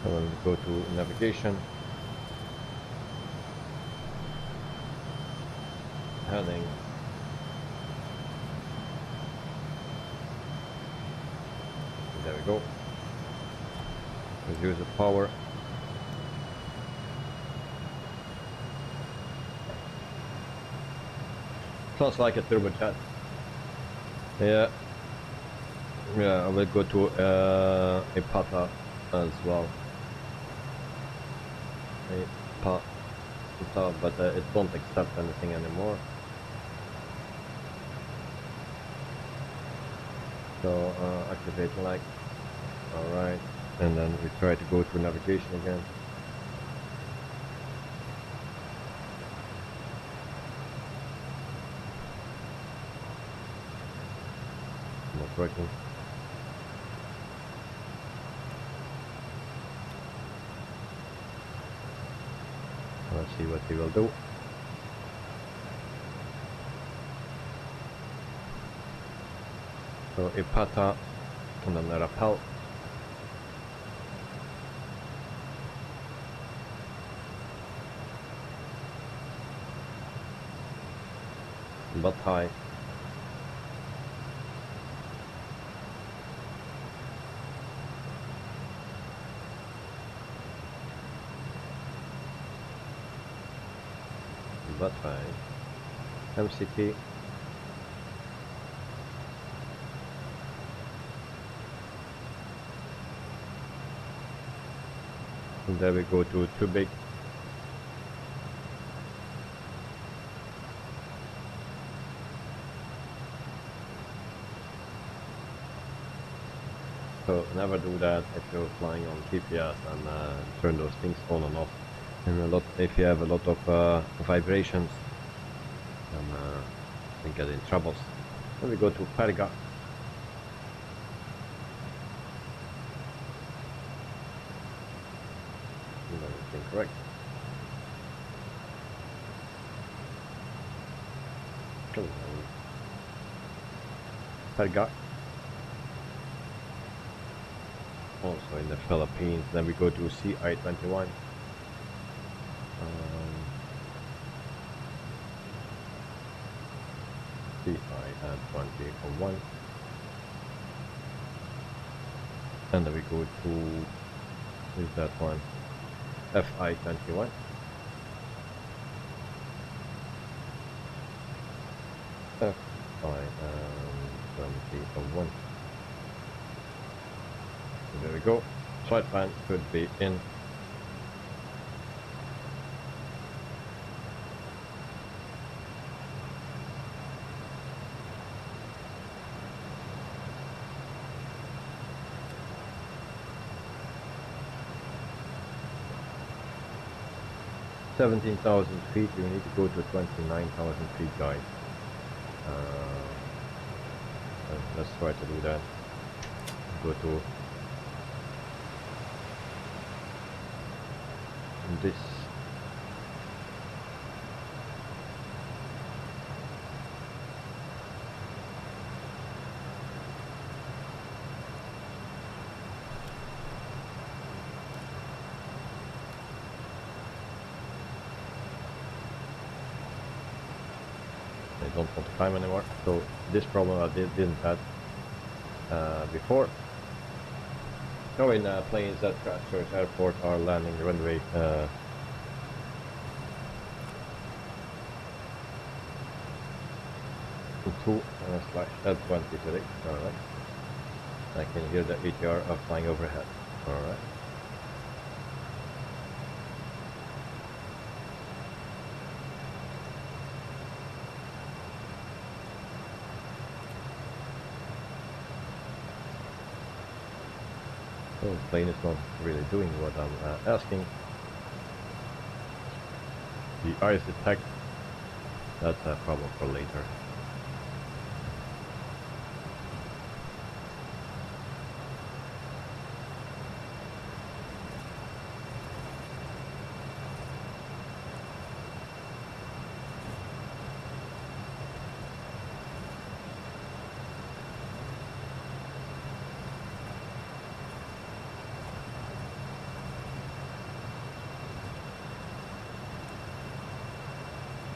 So we'll go to navigation. Heading. There we go. Reduce the power. Sounds like a turbojet. Yeah. Yeah, I will go to Ipata as well. Ipata, but it won't accept anything anymore. So activate like. Alright. And then we try to go to navigation again. Not working. Let's see what he will do. So Ipata and then rappel. But high. But high. MCT. And there we go to too big. So never do that if you're flying on GPS and turn those things on and off. And if you have a lot of vibrations, then you can get in troubles. Then we go to Perga. And everything correct. Perga. Also in the Philippines. Then we go to CI-21. CI-21. And then we go to, where's that one? FI-21. FI-21. There we go. Flight plan could be in. $17,000 feet. You need to go to 29,000 feet, guys. Let's try to do that. Go to this. I don't want to climb anymore, so this problem I didn't have. before. Showing planes at Christchurch Airport are landing runway 2/L20 today. Alright. I can hear the ATR flying overhead. Alright. So the plane is not really doing what I'm asking. The ice detect, that's a problem for later.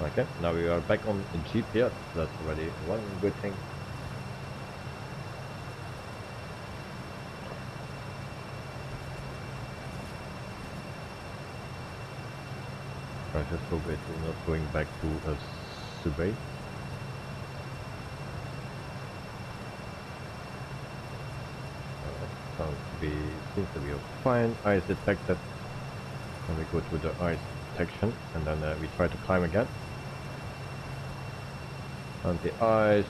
Okay, now we are back on the GPS. That's already one good thing. I just hope it's not going back to a survey. Seems to be fine. Ice detected. And we go to the ice detection, and then we try to climb again. On the ice,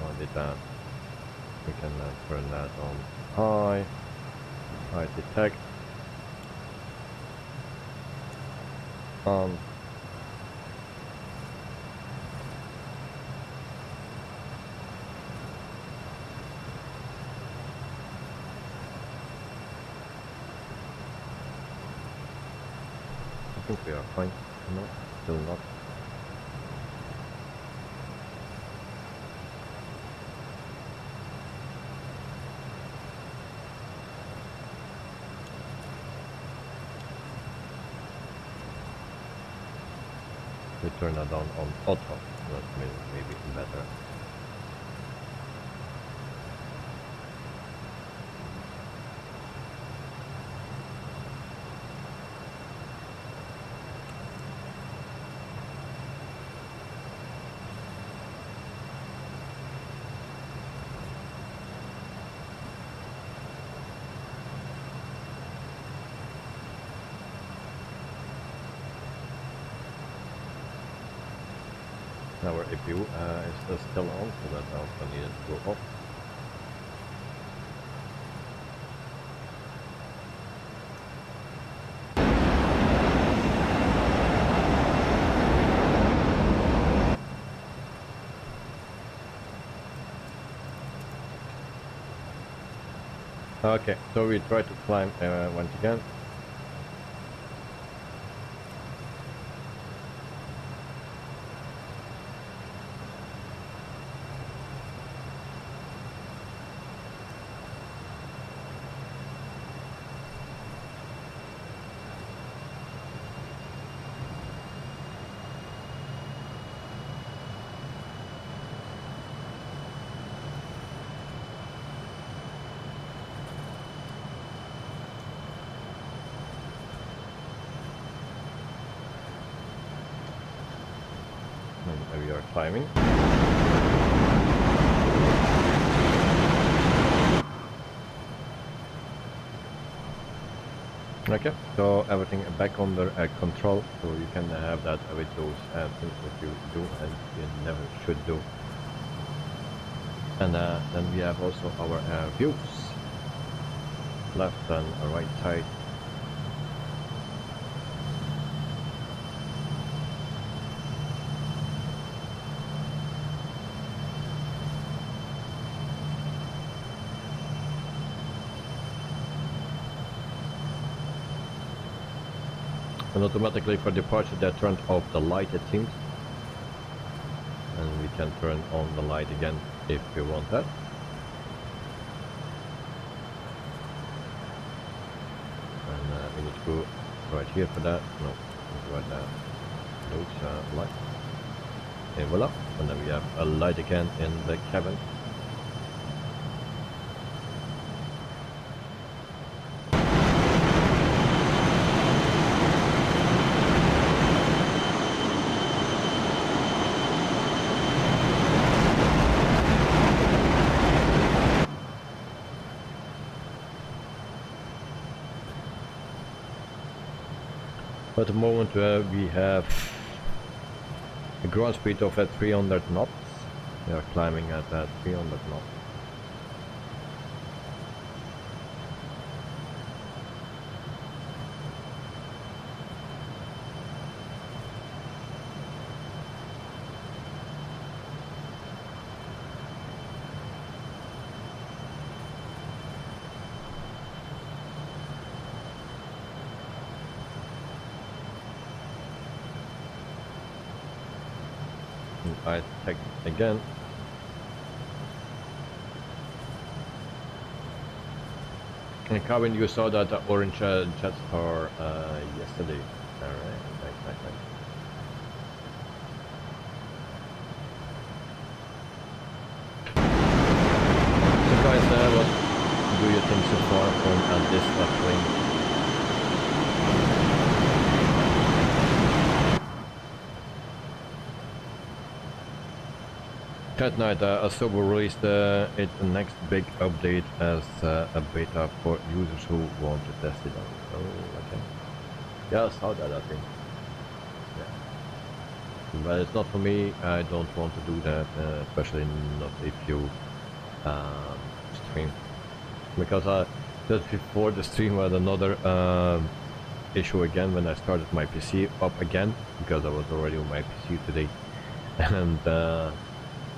on the down, we can turn that on high, ice detect, on, I think we are fine. No, still not. We turn that on auto. That's maybe better. Our APU is still on, so that also needed to go off. Okay, so we try to climb once again. And we are climbing. Okay, so everything back under control, so you can have that with those things that you do and you never should do. And then we have also our views, left and right side. And automatically for departure they turned off the light, it seems, and we can turn on the light again if we want that. And we need to go right here for that. No, right there. Those lights. And voila, and then we have a light again in the cabin. At the moment we have a ground speed of 300 knots. We are climbing at 300 knots. I check again. And Kevin, you saw that orange jet star yesterday. Alright, right. So guys, what do you think so far from this plane? That night, CEBU released its next big update as a beta for users who want to test it out. Oh, okay. Yeah, I saw that, I think. Yeah. But it's not for me. I don't want to do that, especially not if you stream. Because just before the stream, I had another issue again when I started my PC up again, because I was already on my PC today. And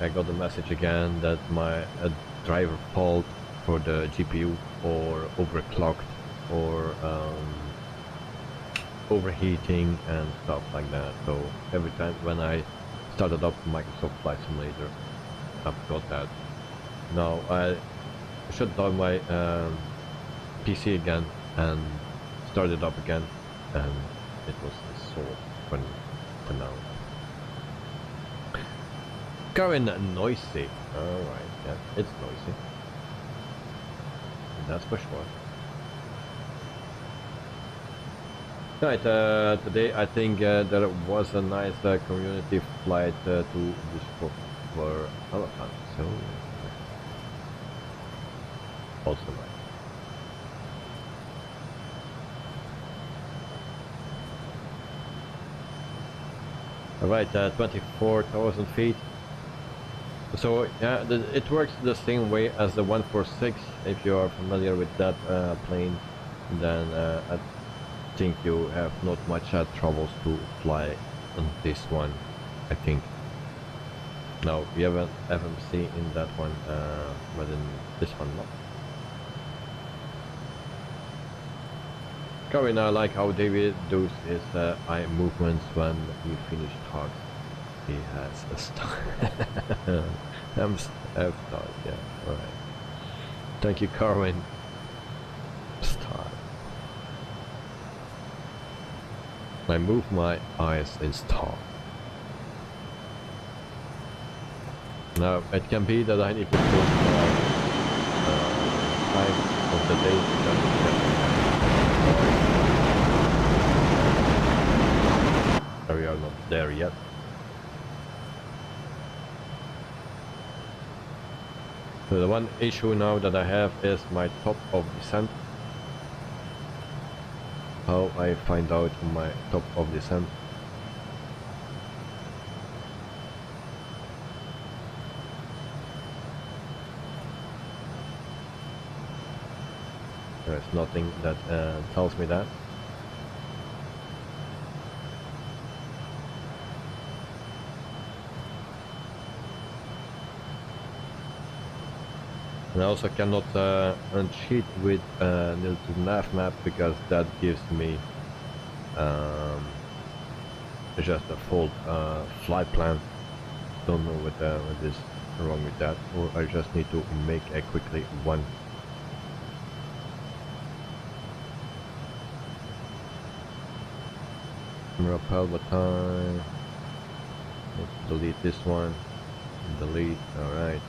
I got a message again that my driver fault for the GPU or overclocked or overheating and stuff like that. So every time when I started up Microsoft Flight Simulator, I've got that. Now I shut down my PC again and started up again, and it was solved for now. Going noisy. Alright, yeah, it's noisy. That's for sure. Right, today I think there was a nice community flight to this for elephant, so also nice. Alright, 24,000 feet. So yeah, it works the same way as the 146. If you are familiar with that plane, then I think you have not much troubles to fly on this one, I think. No, we have an FMC in that one, but in this one not. Karen, I like how David does his eye movements when he finishes talks. He has a star. F star, yeah, alright. Thank you, Carwin. Star. I move my eyes in star. Now, it can be that I need to put time of the day because we are not there yet. So the one issue now that I have is my top of descent. How I find out my top of descent. There's nothing that tells me that. And I also cannot uncheat with nil to nav map because that gives me just a full flight plan. Don't know what is wrong with that, or I just need to make a quickly one. Rappel baton. Let's delete this one. Delete. All right.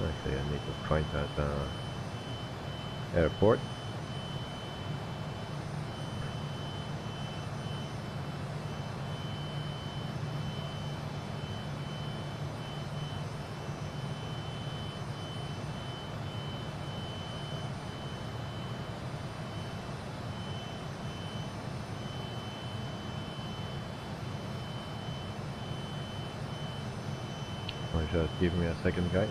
Actually, I need to find that airport. Just give me a second, guys.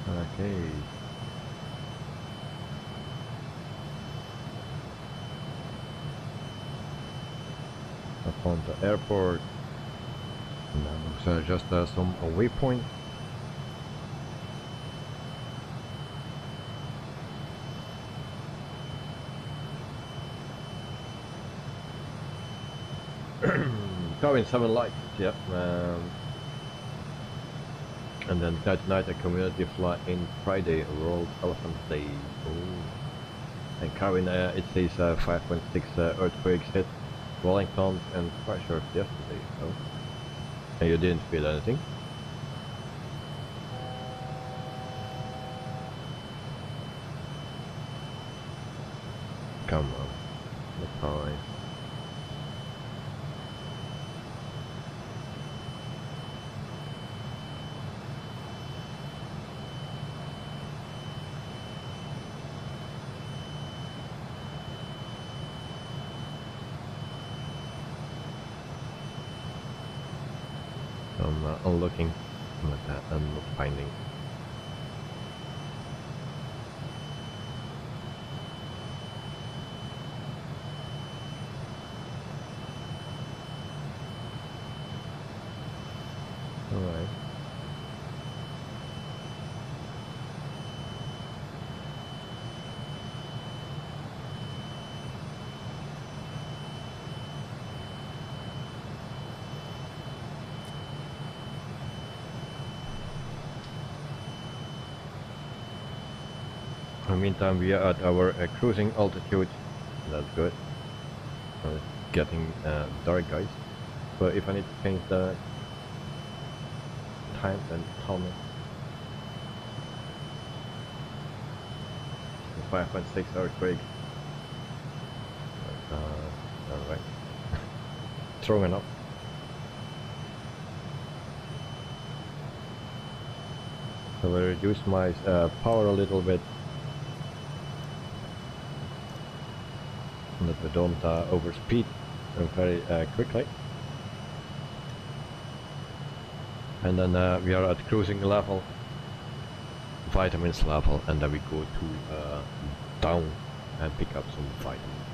Okay. Upon the airport. Now, so just some waypoint. Going 7 lights, yep. And then tonight a community fly in Friday, World Elephant Day. Ooh. And Karen, it says 5.6 earthquakes hit Wellington and Christchurch yesterday. Oh. And you didn't feel anything? Come on, that's fine. I'm looking at that and not finding. Alright. In the meantime, we are at our cruising altitude. That's good. It's getting dark, guys. So if I need to change the time, then tell me. 5.6 earthquake. Alright. Strong enough. So I reduce my power a little bit. That we don't overspeed very quickly. And then we are at cruising level, vitamins level, and then we go to down and pick up some vitamins.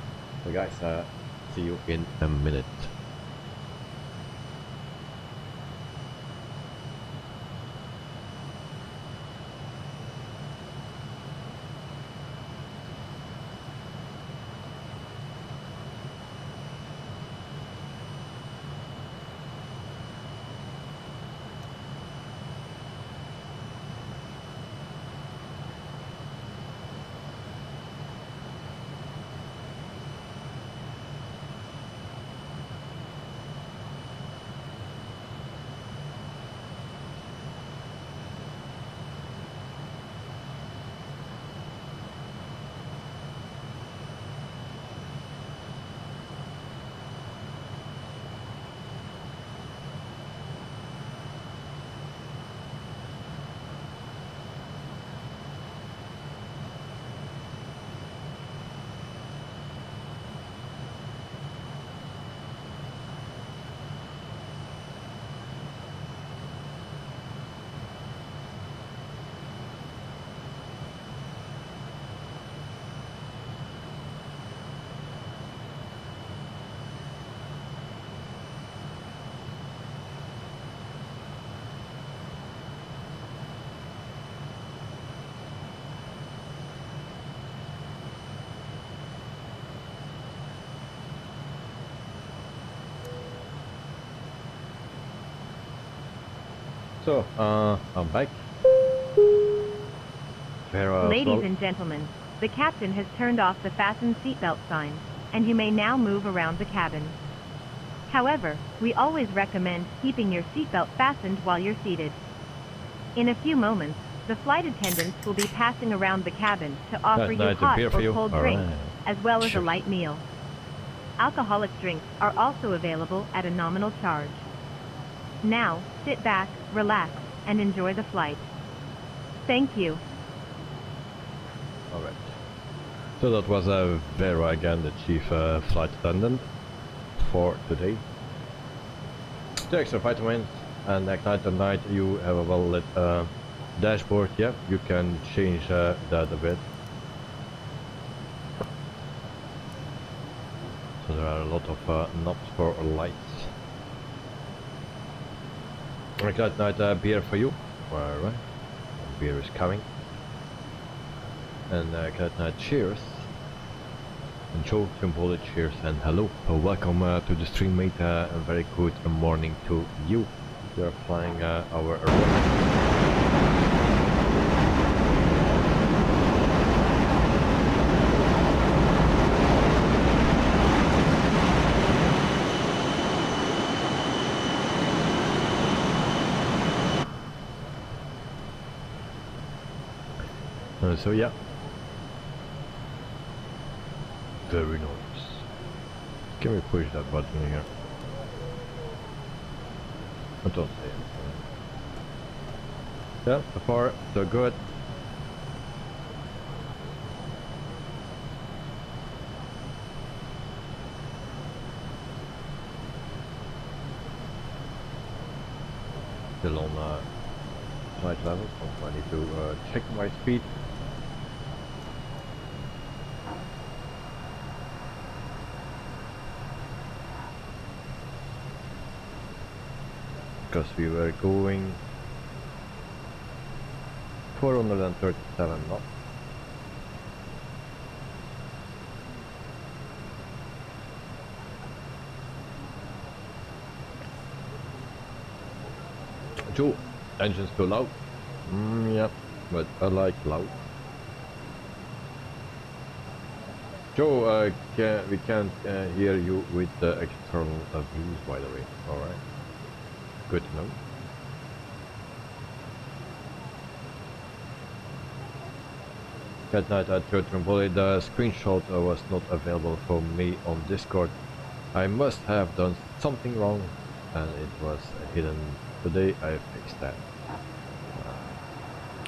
So guys, see you in a minute. So, I'm back. Ladies and gentlemen, the captain has turned off the fasten seatbelt sign, and you may now move around the cabin. However, we always recommend keeping your seatbelt fastened while you're seated. In a few moments, the flight attendants will be passing around the cabin to offer you hot or cold drinks, as well as a light meal. Alcoholic drinks are also available at a nominal charge. Now, sit back, relax, and enjoy the flight. Thank you. Alright. So that was Vera again, the chief flight attendant for today. The extra vitamins, and at night you have a well lit dashboard. Yeah, you can change that a bit. So there are a lot of knobs for lights. At night beer for you. Alright, beer is coming. And at night cheers. And Joe, Unported, cheers and hello. Welcome to the stream, mate. A very good morning to you. We are flying our so yeah. Very nice. Can we push that button here? I don't see it. Yeah, so far so good. Still on flight level, so I need to check my speed. Because we were going 437 knots. Joe, engine's too loud. Yeah, but I like loud. Joe, we can't hear you with the external views, by the way. Alright. Good to know. That night at THROTTLE, the screenshot was not available for me on Discord. I must have done something wrong and it was hidden. Today I fixed that.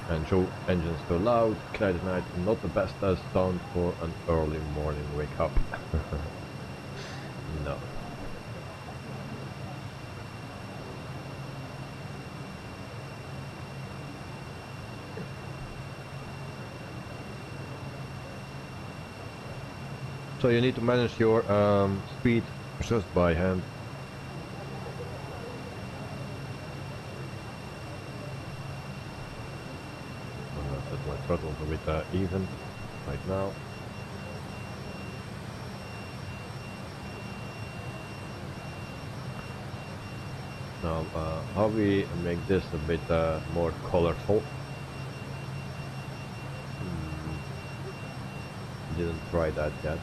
And Joe, engine's too loud. At night, not the best sound for an early morning wake up. No. So you need to manage your speed just by hand. Set my throttle a bit even right now. Now, how we make this a bit more colorful? Didn't try that yet.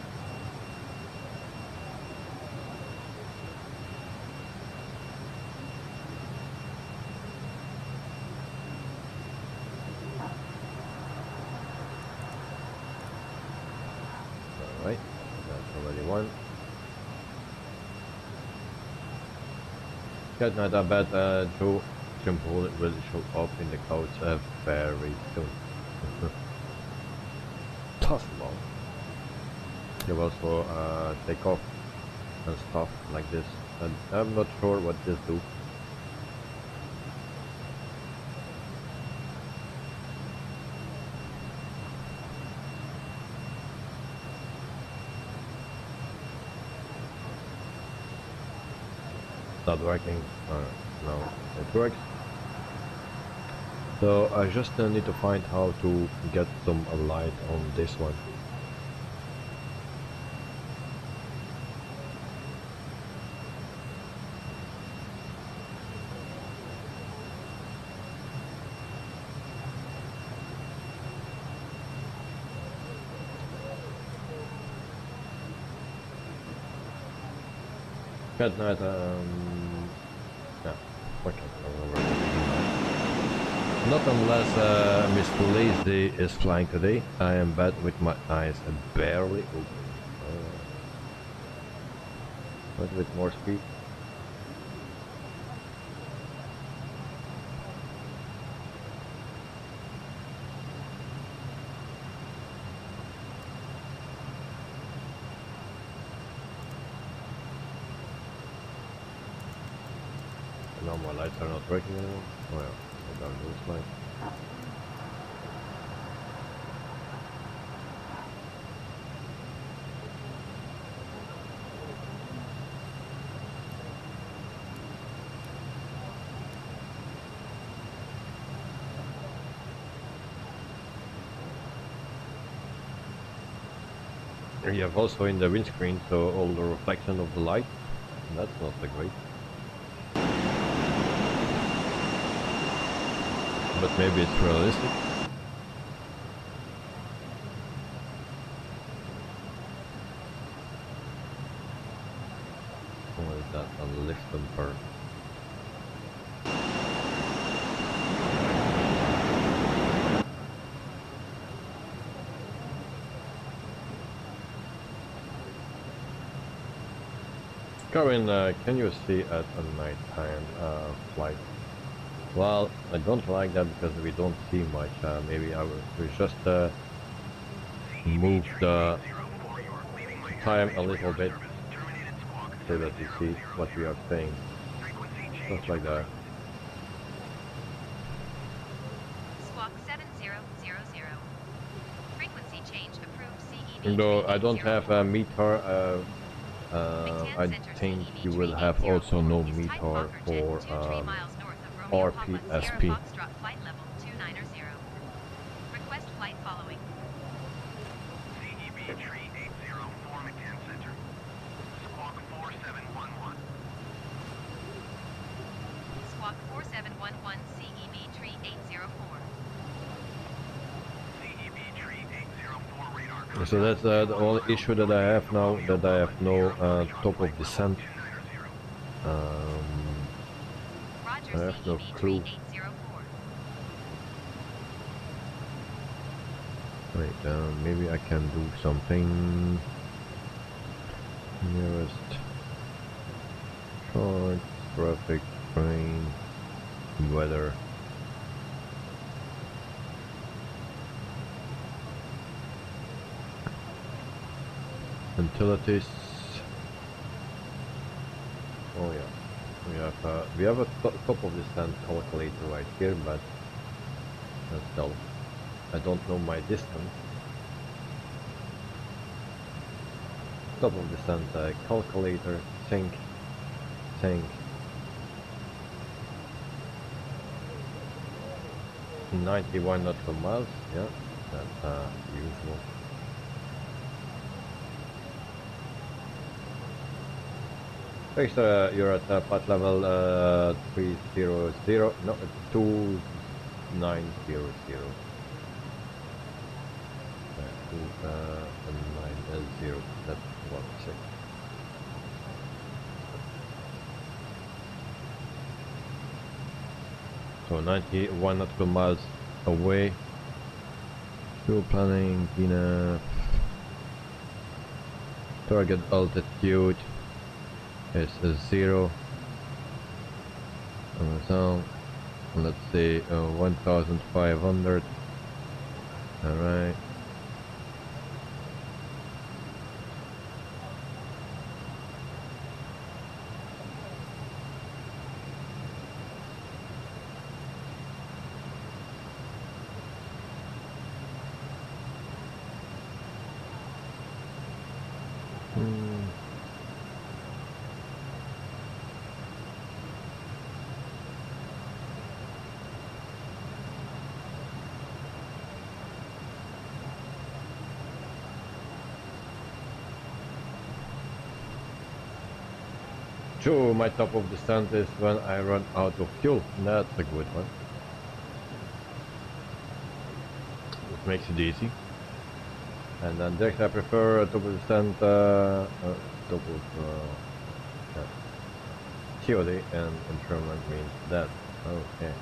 Alright, that's already one. Good night, I bet Joe Unported will show up in the clouds very soon. Possible. You will also take off and stuff like this, and I'm not sure what this do. Not working. No, it works. So I just need to find how to get some light on this one. Good night, yeah, okay, not unless Mr. Lazy is flying today. I am bad with my eyes barely open. But with more speed. Now my lights are not working anymore. Oh yeah, I got those lights. You have also in the windscreen, so all the reflection of the light. That's not so great. But maybe it's realistic. Or is that a lift bumper? Karen, can you see at a nighttime flight? Well, I don't like that because we don't see much. Maybe I will just move the time a little bit so that you see what we are saying. Just like that. Squawk 7000. Frequency change approved CEB. Though I don't have a meter, I think you will have also no meter for RPSP. Flight level 290. Request flight following. CEB tree 804 McCann Center. Squawk 4711. Squawk 4711 CEB tree 804. CEB tree 804 radar. So that's the only issue that I have now, that I have no top of descent. I have no clue. Wait, maybe I can do something. Nearest chart, traffic, train, weather. Utilities. Oh yeah. We have a top of descent calculator right here, but still, I don't know my distance. Top of descent calculator, sync. 91 nautical miles. Yeah, that's usual. Extra, you're at flight level 300, no, 2900. 2900, that's what I said. So 91 nautical miles away. Fuel planning, enough. Target altitude is 0. So let's say 1500. All right. So my top of the stand is when I run out of fuel. That's a good one. It makes it easy. And then next I prefer top of the stand, top of COD, and interment means that. Okay.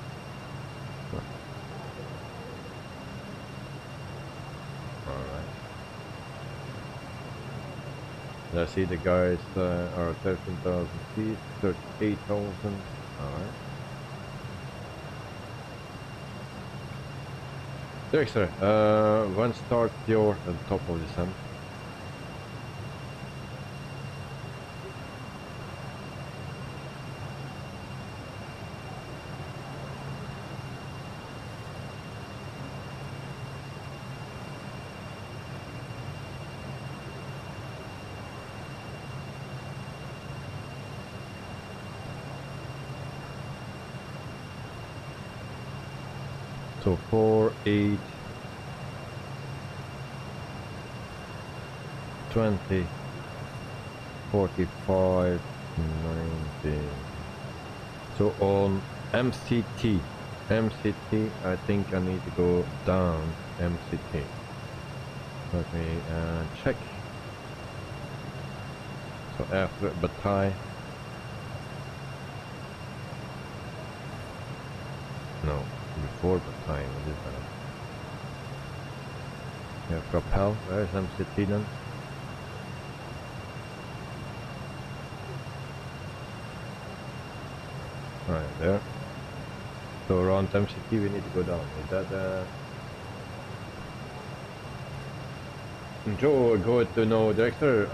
Alright. I see the guys are 13,000 feet, 38,000. Alright. Dexter, when start your top of descent? So 4, 8, 20, 45, 90. So on MCT, I think I need to go down MCT. Let me check. So after Batai, no, before Batai, what is that? Yeah, Propel, where's MCT then? Right there. So around MCT we need to go down. Is that Joe, go to no director,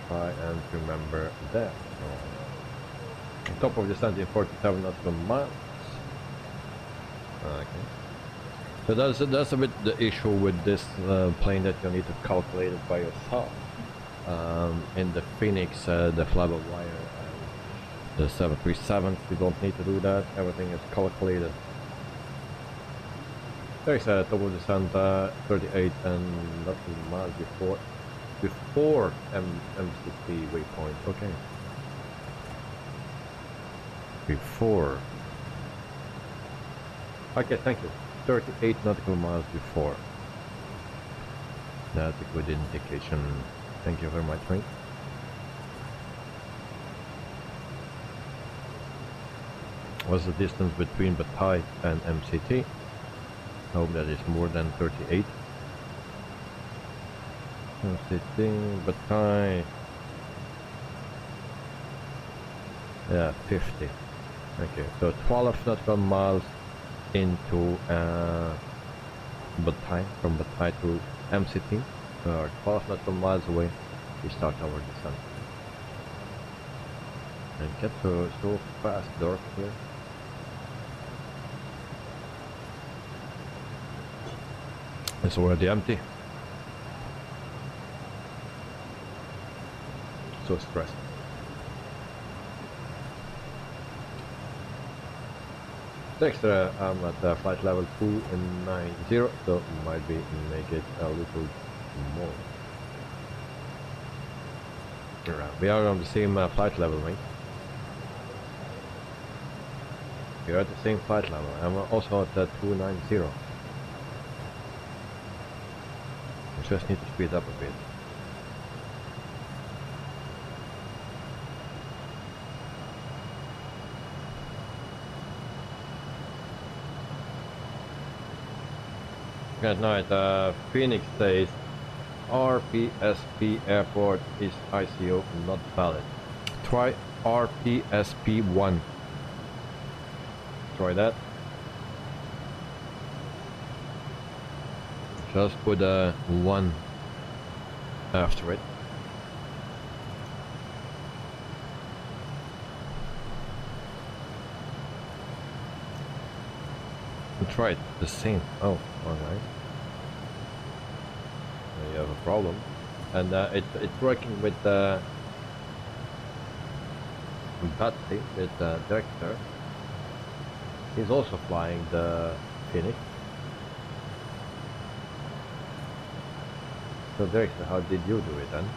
try and remember that. So, on top of the descent in 47 nautical miles. Okay. So that's a bit the issue with this plane, that you need to calculate it by yourself. In the Phoenix, the flyball wire, the 737s, you don't need to do that. Everything is calculated. There's a double descent 38 and nautical miles before MCT waypoint. Okay. Before. Okay, thank you. 38 nautical miles before. That's a good indication. Thank you very much, mate. What's the distance between Batai and MCT? I hope that is more than 38. MCT, Batai. Yeah, 50. Okay, so 12 nautical miles into Batai, from Batai to MCT, 12 nautical miles away, we start our descent. And get so fast dark here. It's already empty. So stressed. Next, I'm at flight level 290, so might be make it a little more. We are on the same flight level, mate. You're at the same flight level. I'm also at 290. I just need to speed up a bit. Good night. Phoenix says RPSP airport is ICO not valid. Try RPSP1. Try that. Just put a 1 after it. Try it the same. Oh, alright. You have a problem, and it's working with the Patsy, with the director. He's also flying the Phoenix. So director, how did you do it then?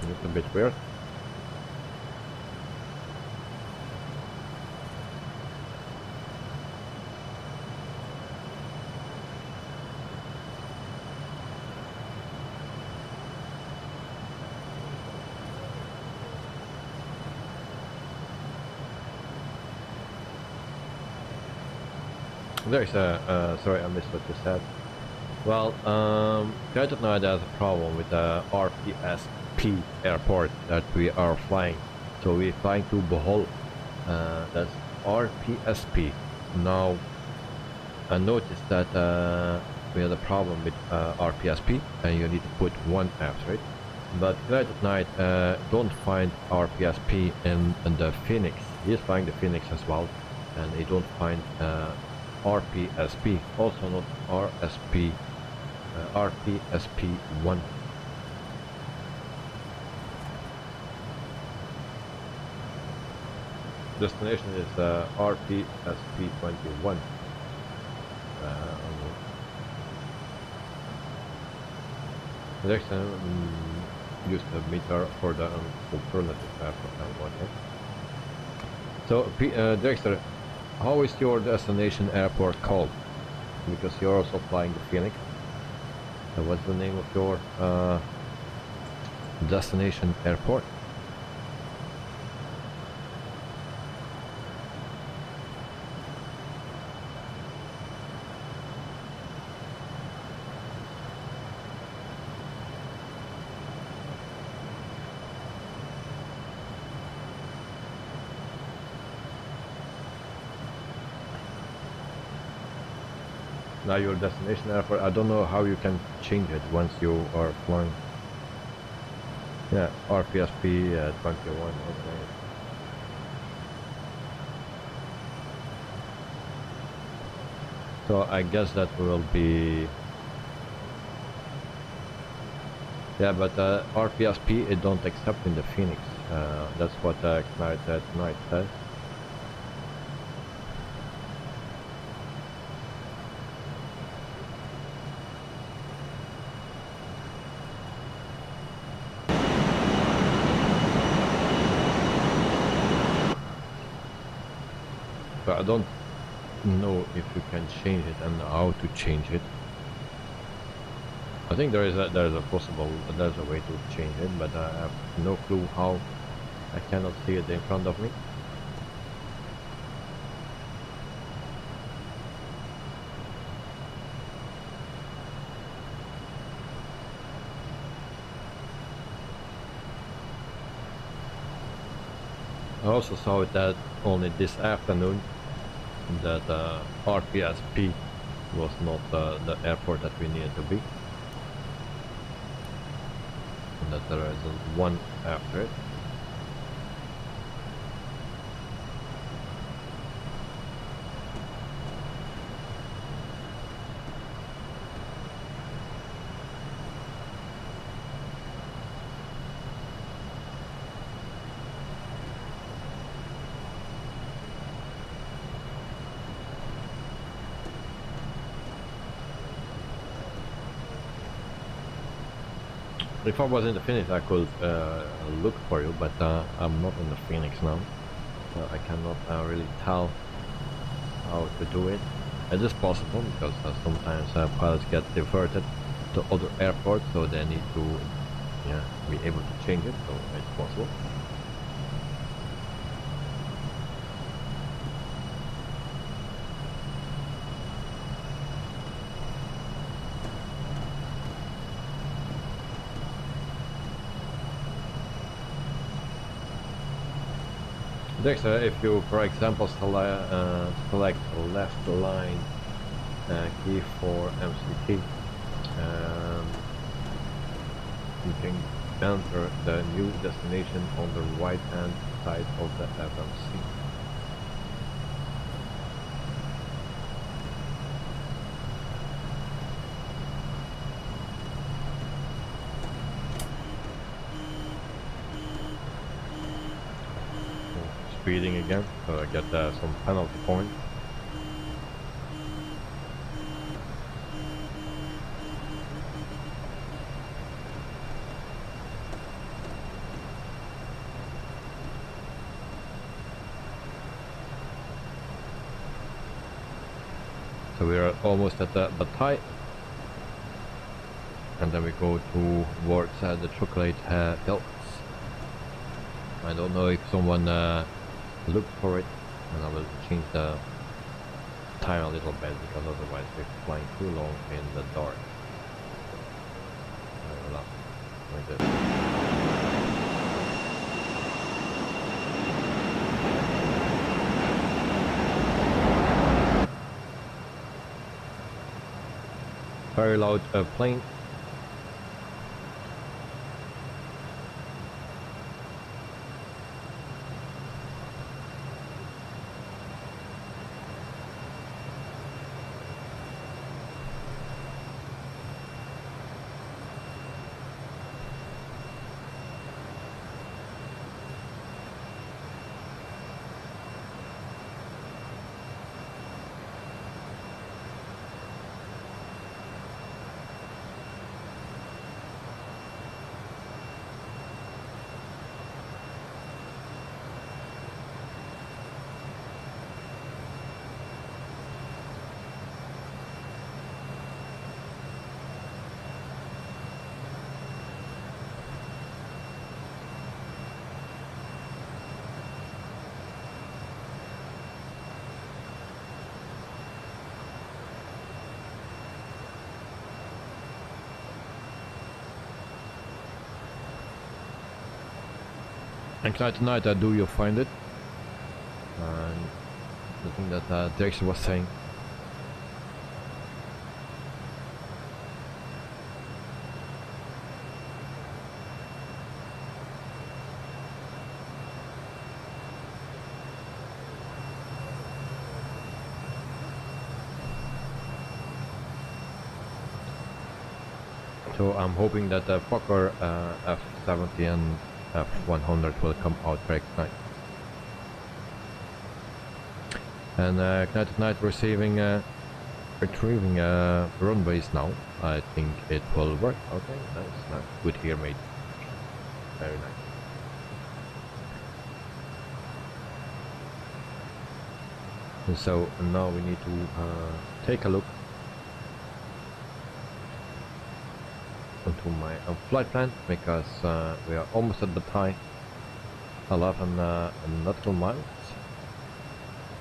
It's a bit weird. There's a sorry, I missed what you said. Well, Gadget Night has a problem with the RPSP airport that we are flying. So we're flying to Bohol. That's RPSP. Now, I noticed that we had a problem with RPSP, and you need to put 1 after it. But Gadget Night don't find RPSP in the Phoenix. He is flying the Phoenix as well, and they don't find RPSP, also not RSP RPSP1. Destination is RPSP21. Direction use the meter for the alternative airport. So, Dexter, how is your destination airport called? Because you're also flying the Phoenix. So what's the name of your destination airport? Now your destination airport, I don't know how you can change it once you are flying. Yeah, RPSP 21, okay. So I guess that will be... Yeah, but RPSP it don't accept in the Phoenix. That's what Knight says. But I don't know if you can change it and how to change it. I think there's a way to change it, but I have no clue how. I cannot see it in front of me. I also saw it that only this afternoon that RPSP was not the airport that we needed to be, and that there is one after it. If I was in the Phoenix, I could look for you, but I'm not in the Phoenix now, so I cannot really tell how to do it. It is possible because sometimes pilots get diverted to other airports, so they need to be able to change it, so it's possible. Dexter, if you, for example, select left line key for MCT, you can enter the new destination on the right hand side of the FMC. Speeding again, so I get some penalty points. So we are almost at the Bataille, and then we go towards the chocolate hills. I don't know if someone look for it, and I will change the time a little bit because otherwise we're flying too long in the dark. Like this. Very loud plane. And tonight, do you find it? The thing that Drexel was saying. So I'm hoping that the Fokker F70 and F100 will come out very tonight. And tonight retrieving runways now. I think it will work. Okay, nice. Good here, mate. Very nice. And so now we need to take a look onto my flight plan, because we are almost at the tie, 11 nautical miles,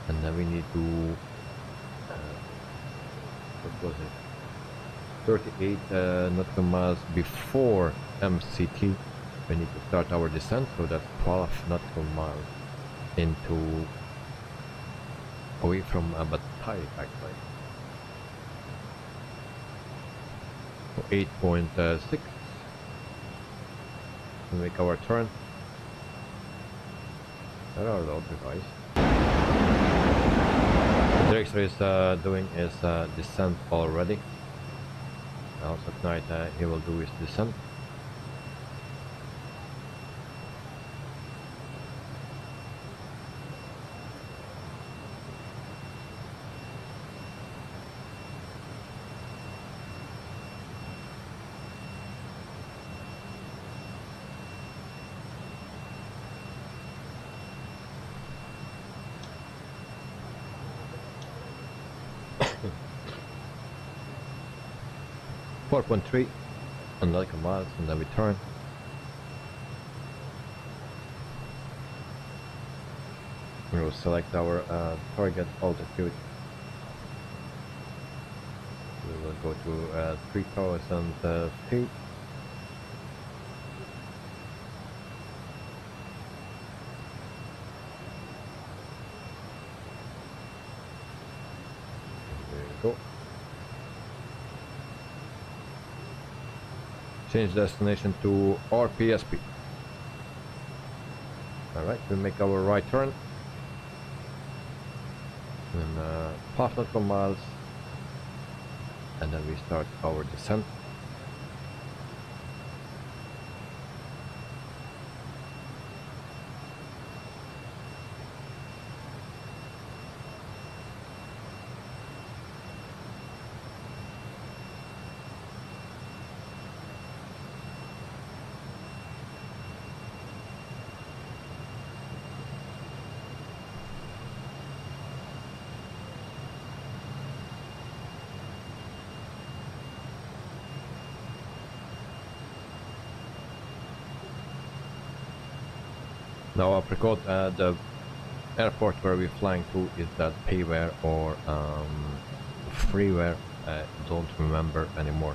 and then we need to what was it, 38 nautical miles before MCT. We need to start our descent, so that's 12 nautical miles into away from Batai actually. 8.6 to make our turn. There are the other guys. The Drexler is doing his descent already. Also tonight he will do his descent. .3 nautical miles, and then we turn. We will select our target altitude. We will go to 3,000 feet. There you go. Change destination to RPSP. Alright, we make our right turn. And 5 nautical miles. And then we start our descent. Now I forgot the airport where we're flying to, is that payware or freeware? I don't remember anymore.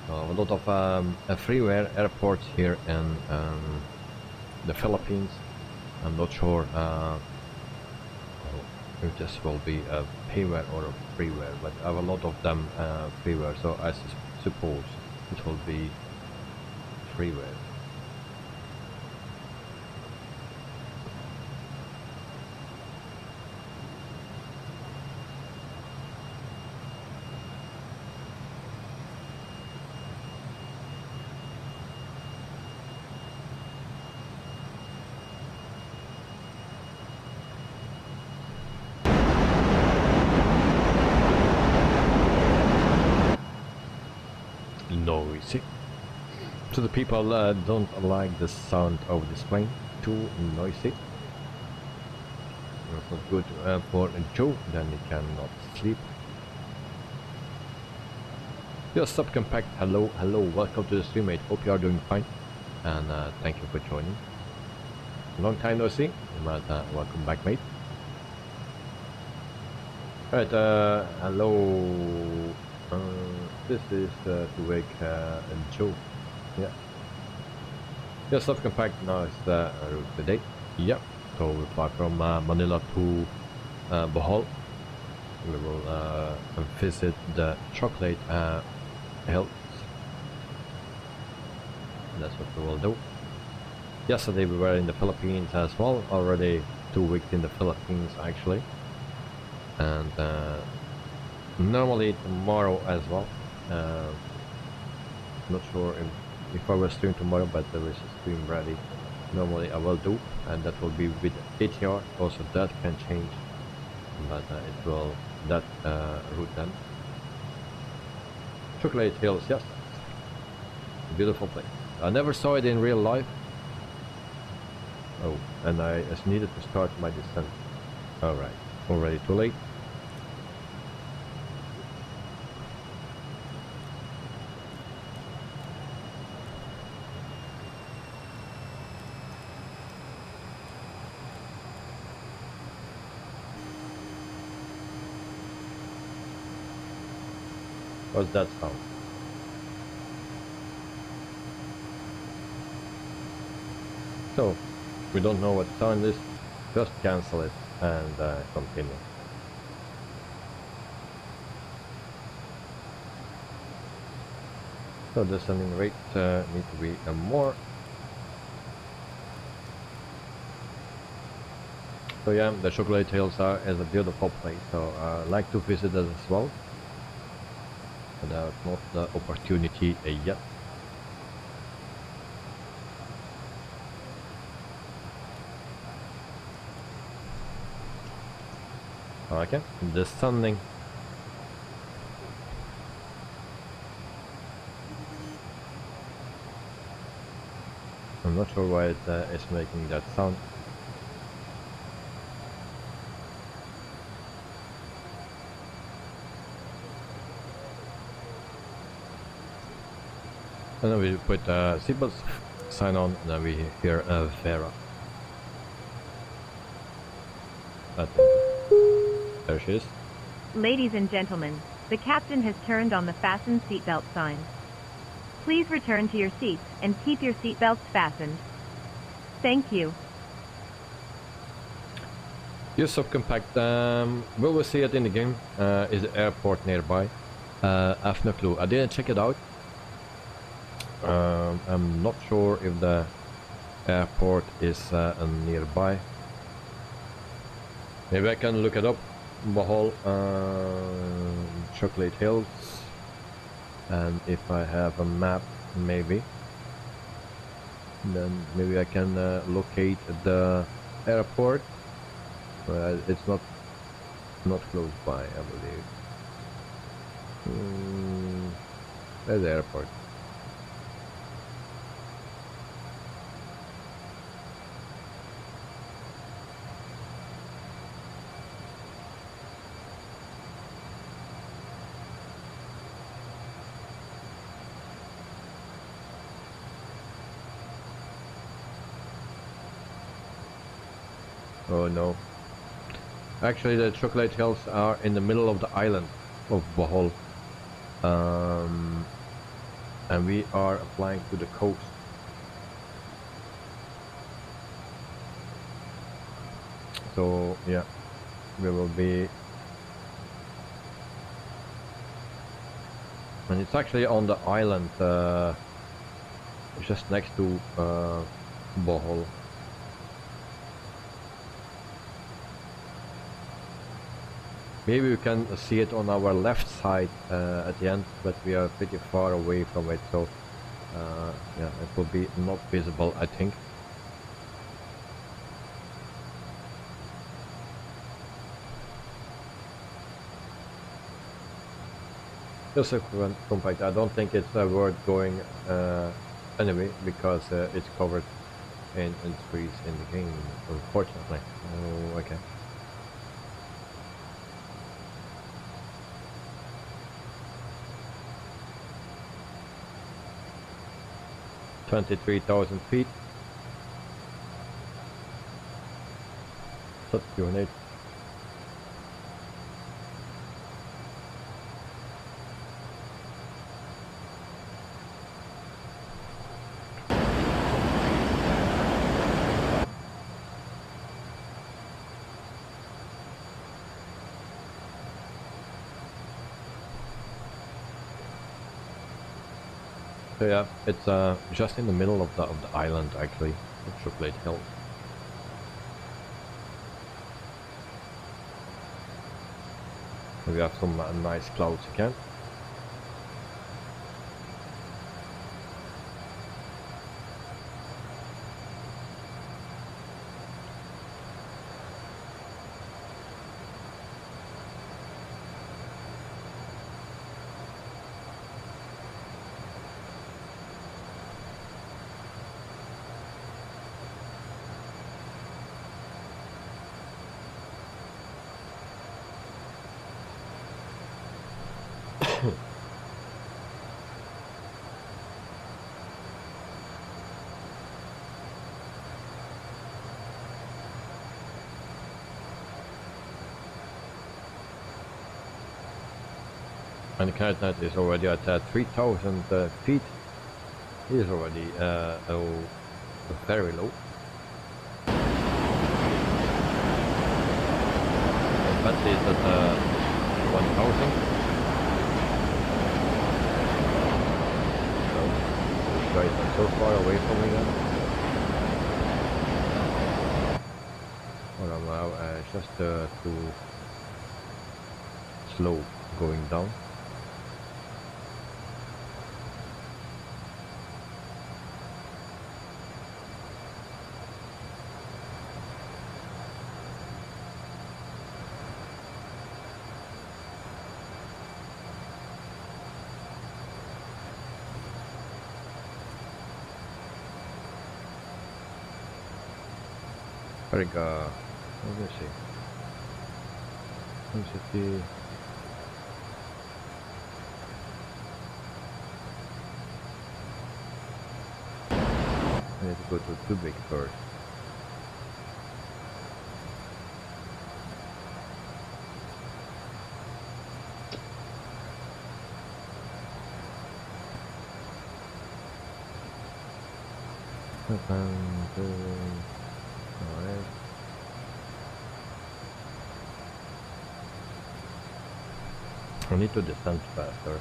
A lot of freeware airports here in the Philippines. I'm not sure if this will be a payware or a freeware, but I have a lot of them freeware, so I suppose it will be freeware. Noisy. So the people don't like the sound of this plane. Too noisy. It's not good for Joe, then he cannot sleep. Yo, subcompact, hello, welcome to the stream, mate. Hope you are doing fine, and thank you for joining. Long time no see, but welcome back, mate. Alright, hello. This is to wake Joe. Yeah. Yes, compact now is the route today. Yep. So we fly from Manila to Bohol. We will visit the chocolate hills. That's what we will do. Yesterday we were in the Philippines as well. Already 2 weeks in the Philippines actually. And normally tomorrow as well. Not sure if I will stream tomorrow, but there is a stream ready. Normally I will do, and that will be with ATR. Also that can change, but it will that route then. Chocolate Hills, yes, beautiful place. I never saw it in real life. Oh, and I just needed to start my descent. All right, already too late. What's that sound? So, we don't know what sound is, just cancel it and continue. So the descending rate need to be more. So yeah, the Chocolate Hills is a beautiful place, so I like to visit it as well. But not the opportunity yet. Okay, descending. I'm not sure why it is making that sound. And then we put seatbelts, sign on, and then we hear Vera. There she is. Ladies and gentlemen, the captain has turned on the fasten seatbelt sign. Please return to your seats and keep your seatbelts fastened. Thank you. Use subcompact. Will we see it in the game? Is the airport nearby? I have no clue. I didn't check it out. I'm not sure if the airport is nearby. Maybe I can look it up. Bohol, Chocolate Hills, and if I have a map, maybe then maybe I can locate the airport. It's not close by, I believe. There's the airport. Oh no. Actually the Chocolate Hills are in the middle of the island of Bohol. And we are flying to the coast. So yeah, we will be... And it's actually on the island, just next to Bohol. Maybe we can see it on our left side at the end, but we are pretty far away from it, so yeah, it will be not visible, I think. Just a compact. I don't think it's worth going anyway, because it's covered in trees in the game, unfortunately. Oh, okay. $23,000 feet. That's unit. So yeah, it's just in the middle of the island actually, of Chocolate Hill. We have some nice clouds again. And the QUADRANT is already at 3,000 feet. It is already very low. The battery is at 1,000. So these guys are so far away from me then. Well, I'm now just too slow going down. Let me see. Density. I need to go to too big first. Alright. I need to descend faster.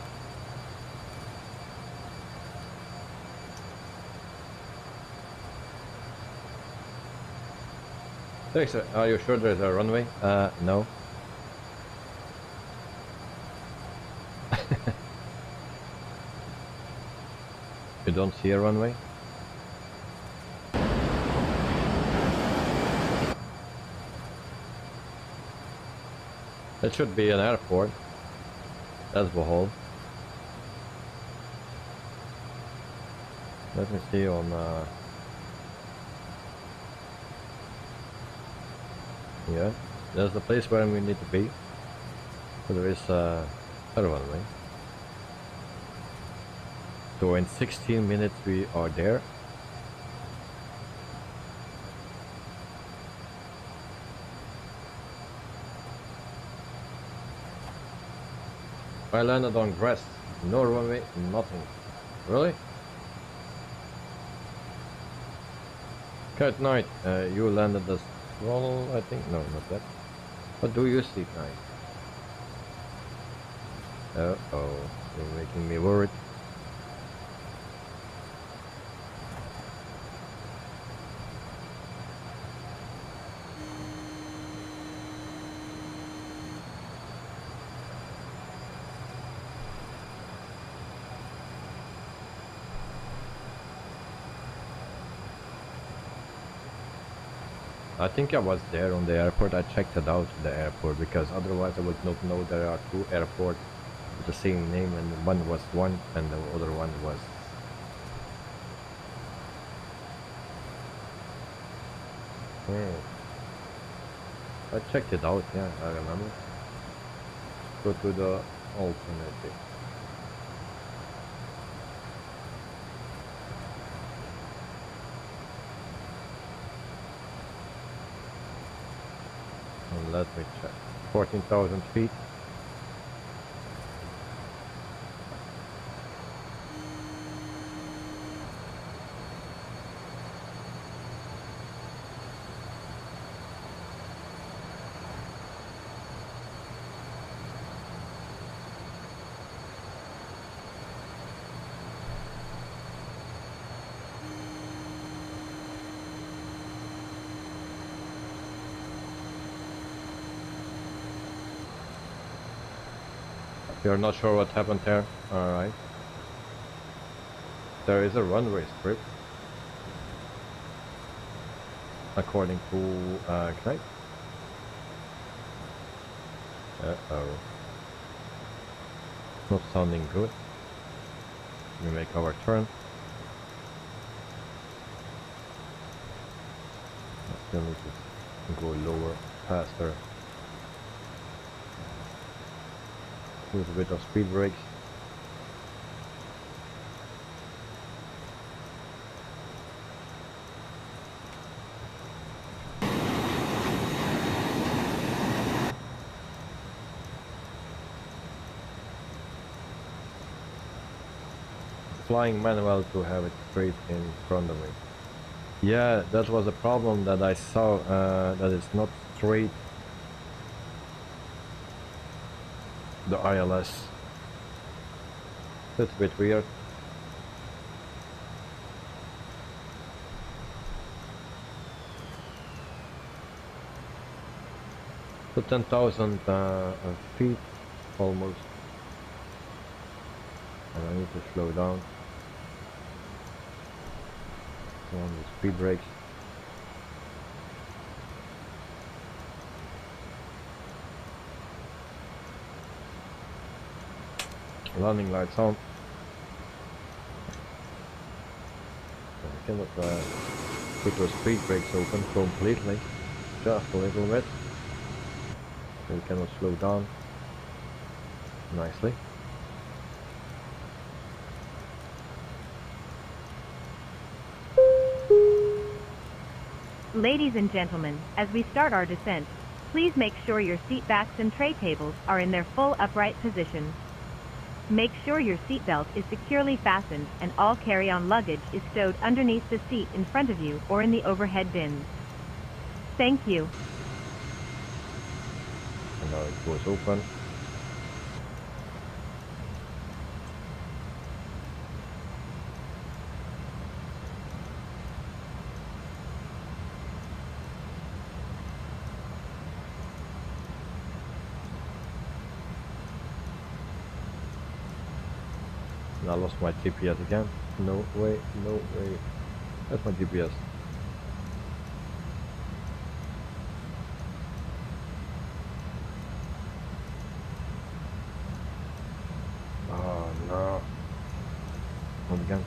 Thanks, are you sure there's a runway? No. You don't see a runway? It should be an airport. That's Bohol. Let me see on yeah, that's the place where we need to be. So there is a runway. So in 16 minutes we are there. I landed on grass, no runway, nothing. Really? Cat Knight, you landed as well, I think. No, not that. What do you see, Knight? Uh-oh, you're making me worried. I think I was there on the airport. I checked it out, the airport, because otherwise I would not know there are two airports with the same name, and one was one and the other one was... I checked it out, yeah, I remember. Go to the alternative. Let me check. 14,000 feet. You're not sure what happened there? Alright. There is a runway strip. According to Knight. Uh-oh. Not sounding good. We make our turn. I still need to go lower, faster. With a bit of speed brakes. Flying manual to have it straight in front of me. Yeah, that was a problem that I saw, that it's not straight. The ILS. That's a bit weird. So 10,000 feet almost. And I need to slow down. On the speed brakes. Landing lights on. I cannot put those speed brakes open completely, just a little bit. So we cannot slow down nicely. Ladies and gentlemen, as we start our descent, please make sure your seat backs and tray tables are in their full upright position. Make sure your seatbelt is securely fastened and all carry-on luggage is stowed underneath the seat in front of you or in the overhead bins. Thank you. And now it goes open. I lost my GPS again. No way, no way. That's my GPS. Oh no. Not again.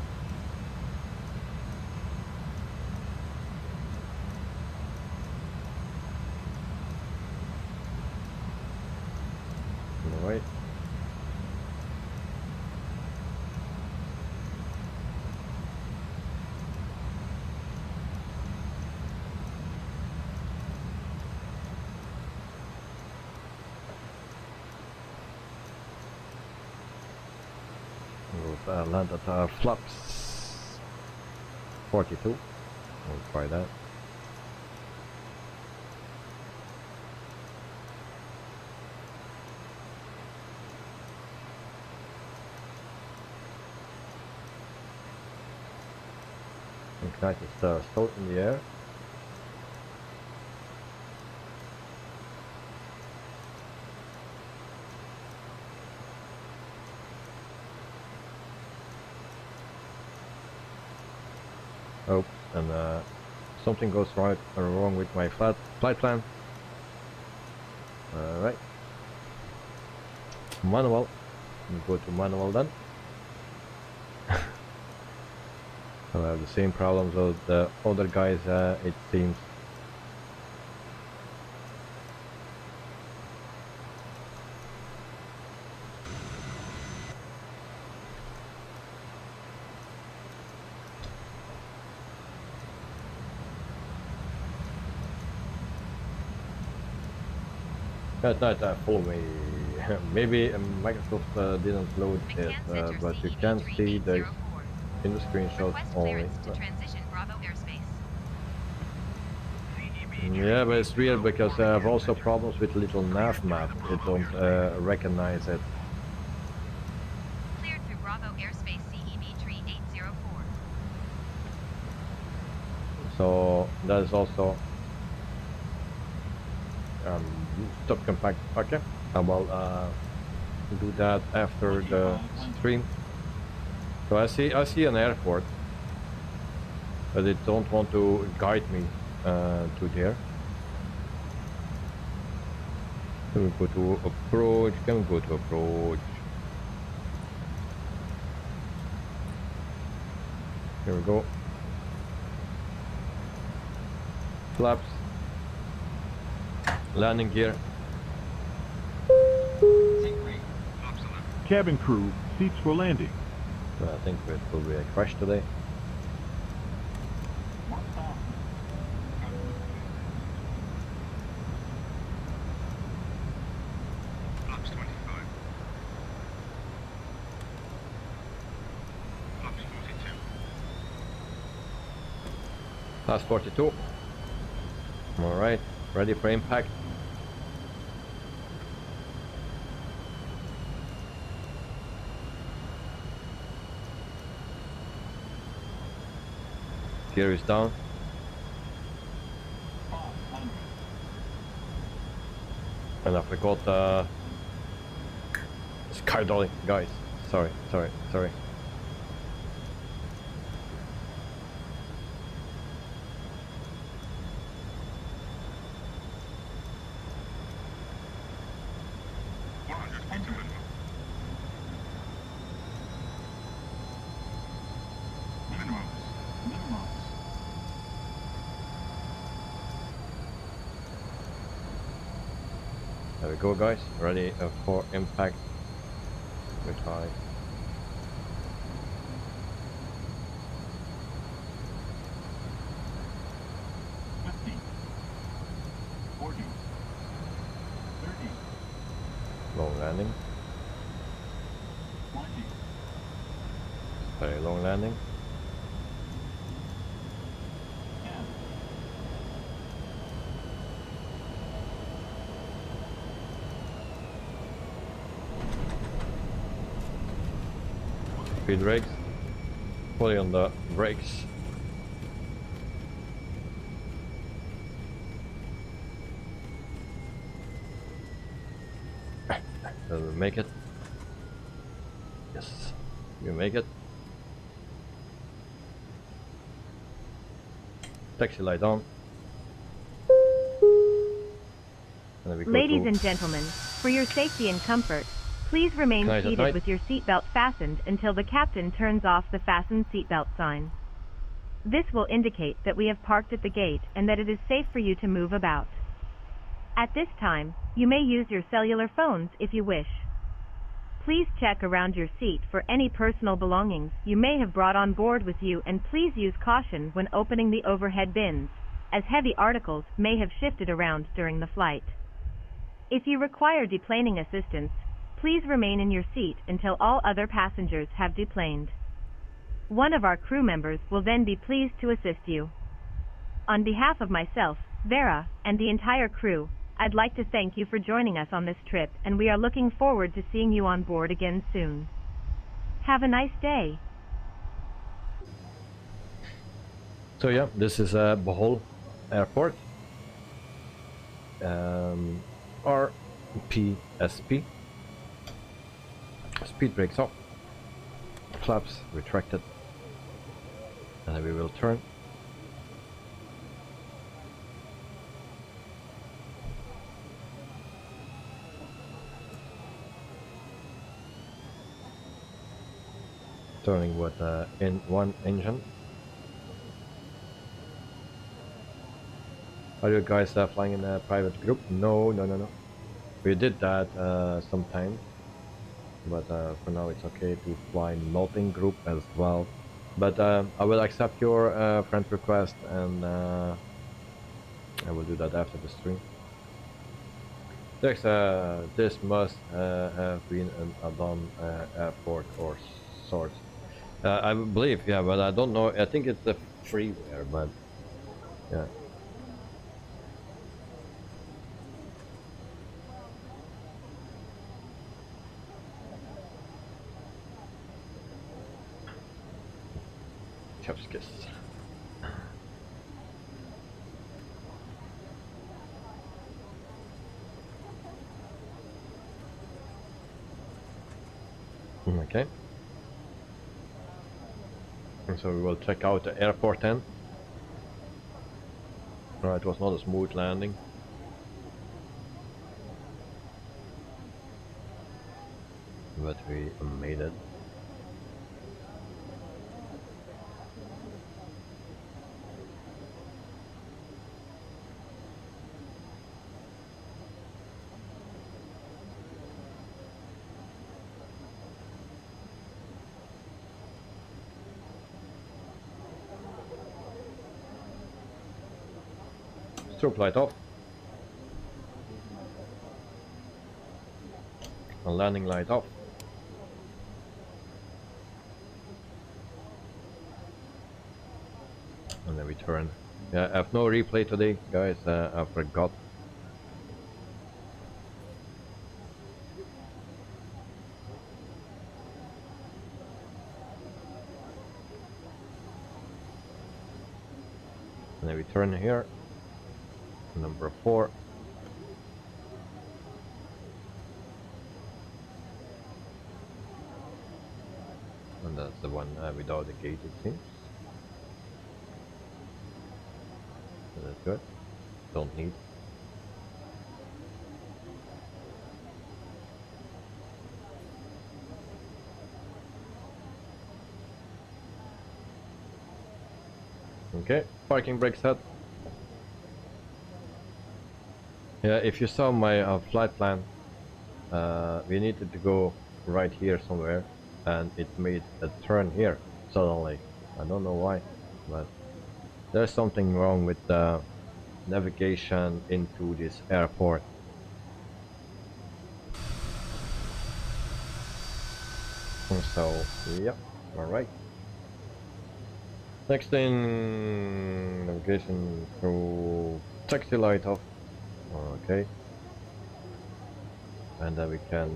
No way. Land at flaps 42. We'll try that. Ignite is still in the air. Oh, and something goes right or wrong with my flight plan. Alright. Manual. We'll go to manual then. I'll have the same problems as the other guys, it seems. Not follow me. Maybe Microsoft didn't load it, but you can see the in the screenshot only. Yeah, but it's weird because I have also problems with little nav map. It don't recognize it. Cleared through Bravo airspace CEB 3804. So that is also stop compact. Okay. Well, do that after the stream. So I see an airport, but it don't want to guide me to there. Can we go to approach? Can we go to approach? Here we go. Flaps. Landing gear. Cabin crew, seats for landing. So I think it will be a crash today. Flaps 25. Flaps 42. Plus 42. Alright, ready for impact. Gear is down. And I forgot sky dolly, guys. Sorry. There we go, guys. Ready for impact. Good high. Long landing. Very long landing. Speed brakes, fully on the brakes. Will we make it? Yes, we make it. Taxi light on. And then we go Ladies to and gentlemen, for your safety and comfort, please remain Night at seated night. with your seatbelt fastened until the captain turns off the fasten seatbelt sign. This will indicate that we have parked at the gate and that it is safe for you to move about. At this time, you may use your cellular phones if you wish. Please check around your seat for any personal belongings you may have brought on board with you, and please use caution when opening the overhead bins, as heavy articles may have shifted around during the flight. If you require deplaning assistance, please remain in your seat until all other passengers have deplaned. One of our crew members will then be pleased to assist you. On behalf of myself, Vera, and the entire crew, I'd like to thank you for joining us on this trip, and we are looking forward to seeing you on board again soon. Have a nice day. So yeah, this is Bohol Airport. RPSP. Speed brakes off. Flaps retracted. And then we will turn. Turning with in one engine. Are you guys flying in a private group? No. We did that sometime, but for now it's okay to fly not in group as well. But I will accept your friend request, and I will do that after the stream. This must have been an add-on airport or sorts. I believe, yeah, but I don't know. I think it's a freeware, but yeah. Chef's Okay. And so we will check out the airport then. Right, it was not a smooth landing. But we made it. Strobe light off. And landing light off. And then we turn. Yeah, I have no replay today, guys. I forgot. And then we turn here. Number 4. And that's the one without the gate, it seems. So that's good. Don't need. Okay, parking brake set. Yeah, if you saw my flight plan, we needed to go right here somewhere, and it made a turn here suddenly. I don't know why, but there's something wrong with the navigation into this airport. So, yep, alright. Next thing, navigation through taxi light off. Okay. And then we can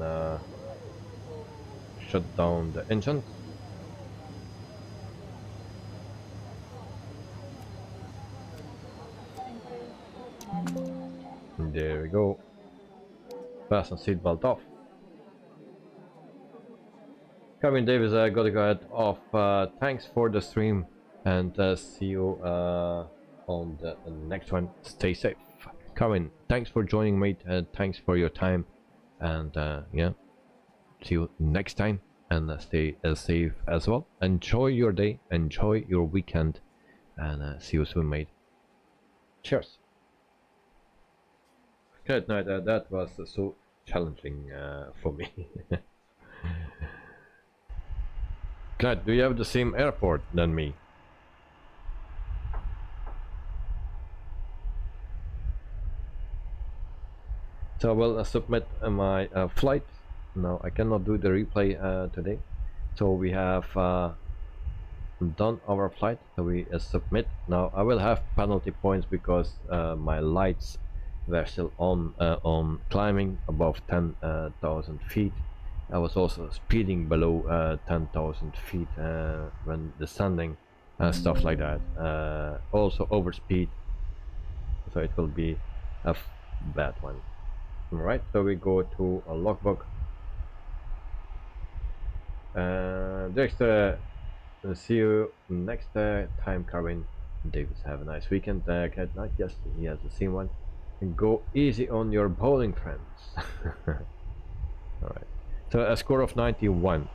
shut down the engine. There we go. Fasten seatbelt off. Kevin Davis, I gotta go ahead off. Thanks for the stream, and see you on the next one. Stay safe. Kevin, thanks for joining, mate. Thanks for your time, and yeah, see you next time, and stay safe as well. Enjoy your day, enjoy your weekend, and see you soon, mate. Cheers. Good night. That was so challenging for me. Glad, do you have the same airport than me? So I will submit my flight. Now I cannot do the replay today. So we have done our flight. So we submit. Now I will have penalty points because my lights were still on climbing above 10,000 feet. I was also speeding below 10,000 feet when descending, stuff like that. Also overspeed, so it will be a bad one. Alright, so we go to a logbook. See you next time, Karin. Davis, have a nice weekend. Cat night, yes, he has the same one. And go easy on your bowling friends. Alright. So a score of 91.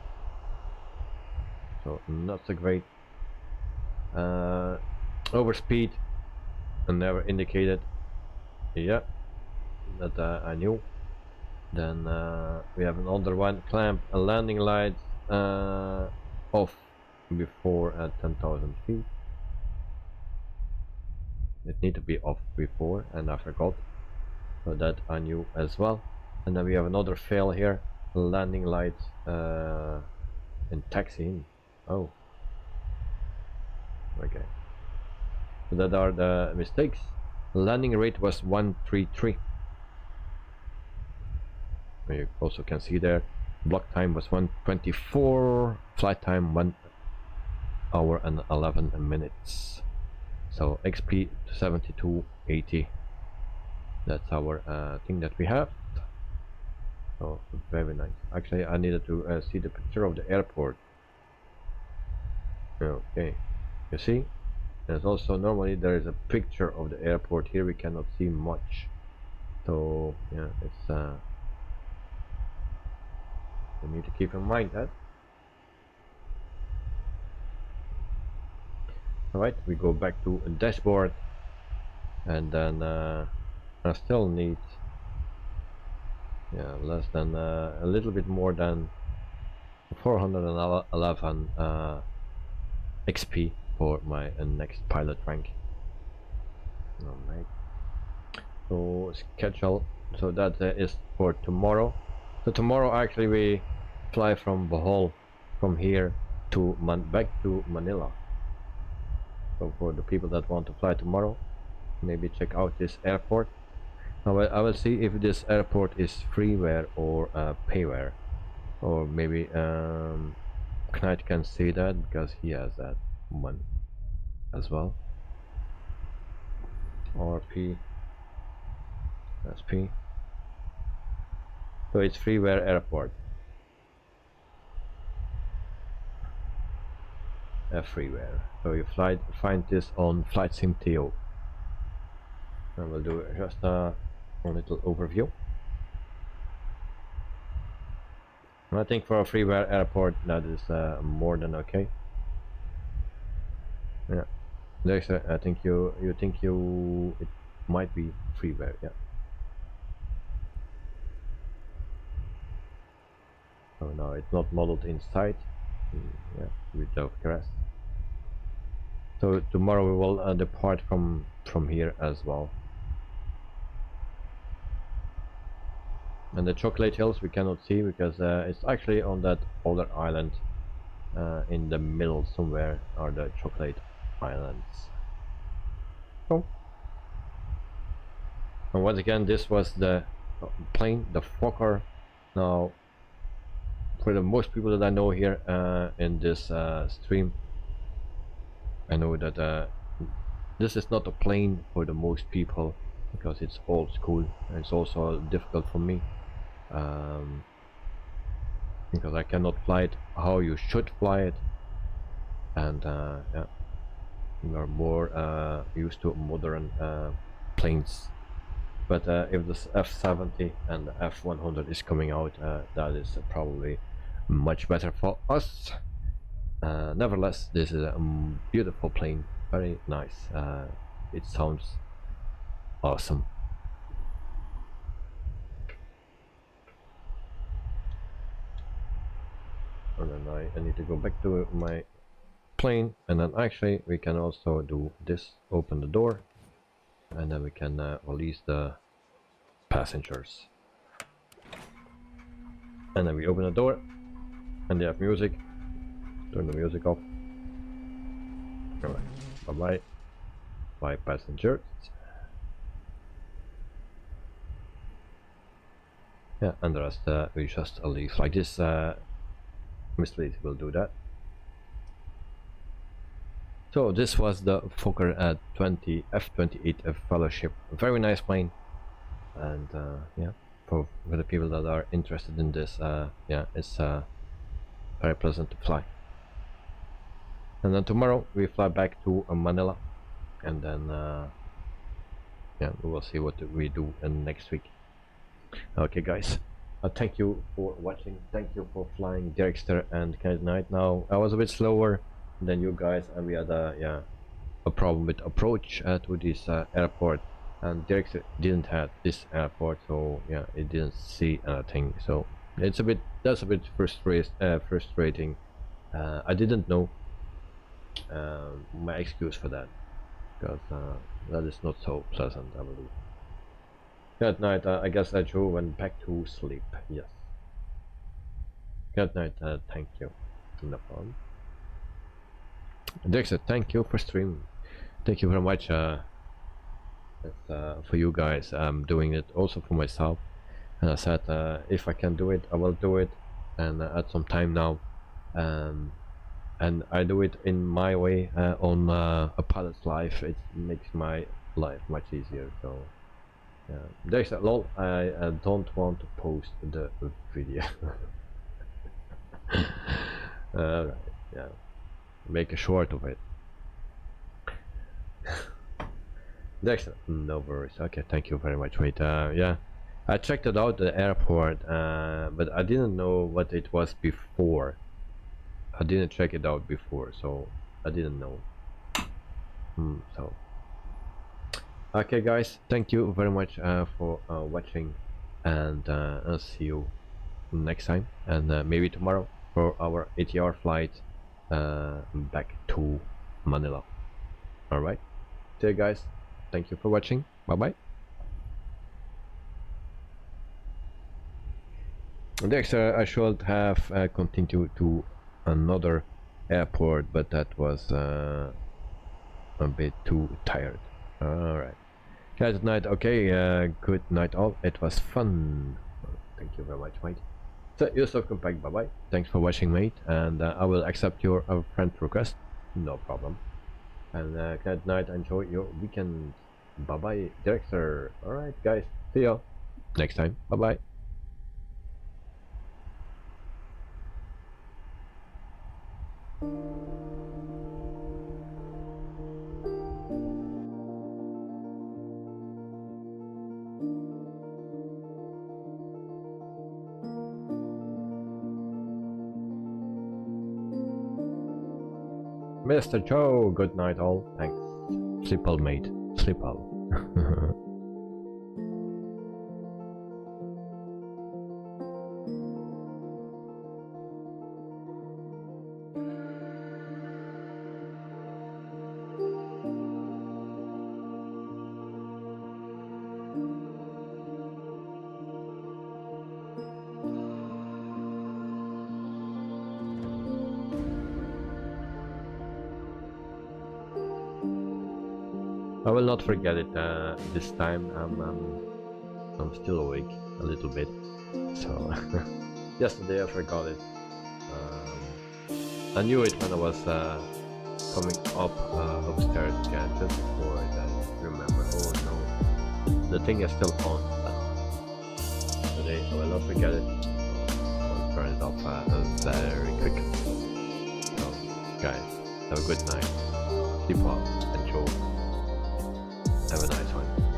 So not so great. Overspeed and never indicated. Yeah, that I knew. Then we have another one. Clamp a landing light off before 10,000 feet. It need to be off before, and I forgot. So that I knew as well. And then we have another fail here. Landing lights and taxiing. Oh, okay. So that are the mistakes. Landing rate was 133. You also can see there. Block time was 124. Flight time 1 hour and 11 minutes. So XP 7280. That's our thing that we have. So very nice. Actually, I needed to see the picture of the airport. Okay, you see, there's also normally there is a picture of the airport. Here we cannot see much. So yeah, it's we need to keep in mind that. Alright, we go back to a dashboard, and then I still need less than a little bit more than 411 XP for my next pilot rank. Alright, so schedule, so that is for tomorrow. So tomorrow actually we fly from Bohol, from here to back to Manila. So for the people that want to fly tomorrow, maybe check out this airport. Now I will see if this airport is freeware or payware, or maybe Knight can see that because he has that one as well. RPSP. So it's freeware airport. Freeware. So you find this on Flight Sim TO. I will do just a little overview. And I think for a freeware airport that is more than okay. Yeah, there's I think you think it might be freeware. Yeah. Oh no, it's not modeled inside. Yeah, with the grass. So tomorrow we will depart from here as well. And the Chocolate Hills we cannot see because it's actually on that other island. In the middle somewhere are the Chocolate Islands. Oh. And once again, this was the plane, the Fokker. Now, for the most people that I know here in this stream, I know that this is not a plane for the most people because it's old school, and it's also difficult for me because I cannot fly it how you should fly it, and yeah, we are more used to modern planes. But if this F70 and the F100 is coming out, that is probably much better for us. Nevertheless, this is a beautiful plane, very nice. It sounds awesome. And then I need to go back to my plane, and then actually we can also do this, open the door, and then we can release the passengers. And then we open the door, and they have music. Turn the music off. Alright, bye bye. Bye passengers. Yeah, and the rest we just leave like this. Miss Lee will do that. So this was the Fokker F28F Fellowship. A very nice plane, and yeah, for the people that are interested in this, yeah, it's very pleasant to fly. And then tomorrow we fly back to Manila, and then yeah, we will see what we do next week. Okay guys, thank you for watching, thank you for flying Derrickster and Knight. Now I was a bit slower than you guys, and we had yeah, a problem with approach to this airport, and Derrickster didn't have this airport, so yeah, it didn't see anything. So it's a bit, that's a bit frustrating. I didn't know my excuse for that, because that is not so pleasant, I believe. Good night. I guess Joe went back to sleep. Yes. Good night. Thank you. No problem. Dexter, thank you for streaming. Thank you very much. For you guys. I'm doing it also for myself, and I said if I can do it, I will do it, and at some time now, and I do it in my way on a pilot's life. It makes my life much easier. So There's a lol. I don't want to post the video. Alright, yeah. Make a short of it. Dexter, no worries. Okay, thank you very much. Wait, yeah. I checked it out, the airport, but I didn't know what it was before. I didn't check it out before, so I didn't know. So okay guys, thank you very much for watching, and I'll see you next time, and maybe tomorrow for our ATR flight back to Manila. Alright, see you guys, thank you for watching, bye bye. Next, I should have continued to another airport, but that was a bit too tired. Alright, guys, good night. Okay, good night all, it was fun. Thank you very much, mate. So yourself compact, bye bye, thanks for watching, mate, and I will accept your friend request, no problem. And good night, enjoy your weekend, bye bye, director. Alright guys, see you next time, bye bye. Mr. Joe, good night all, thanks. Sleep well, mate, sleep well. I will not forget it this time. I'm still awake a little bit, so yesterday I forgot it. I knew it when I was coming up upstairs again, just before I remember. Oh no, the thing is still on. But today I will not forget it. I'll turn it off very quickly. So guys, have a good night. Sleep well. Enjoy. Have a nice one.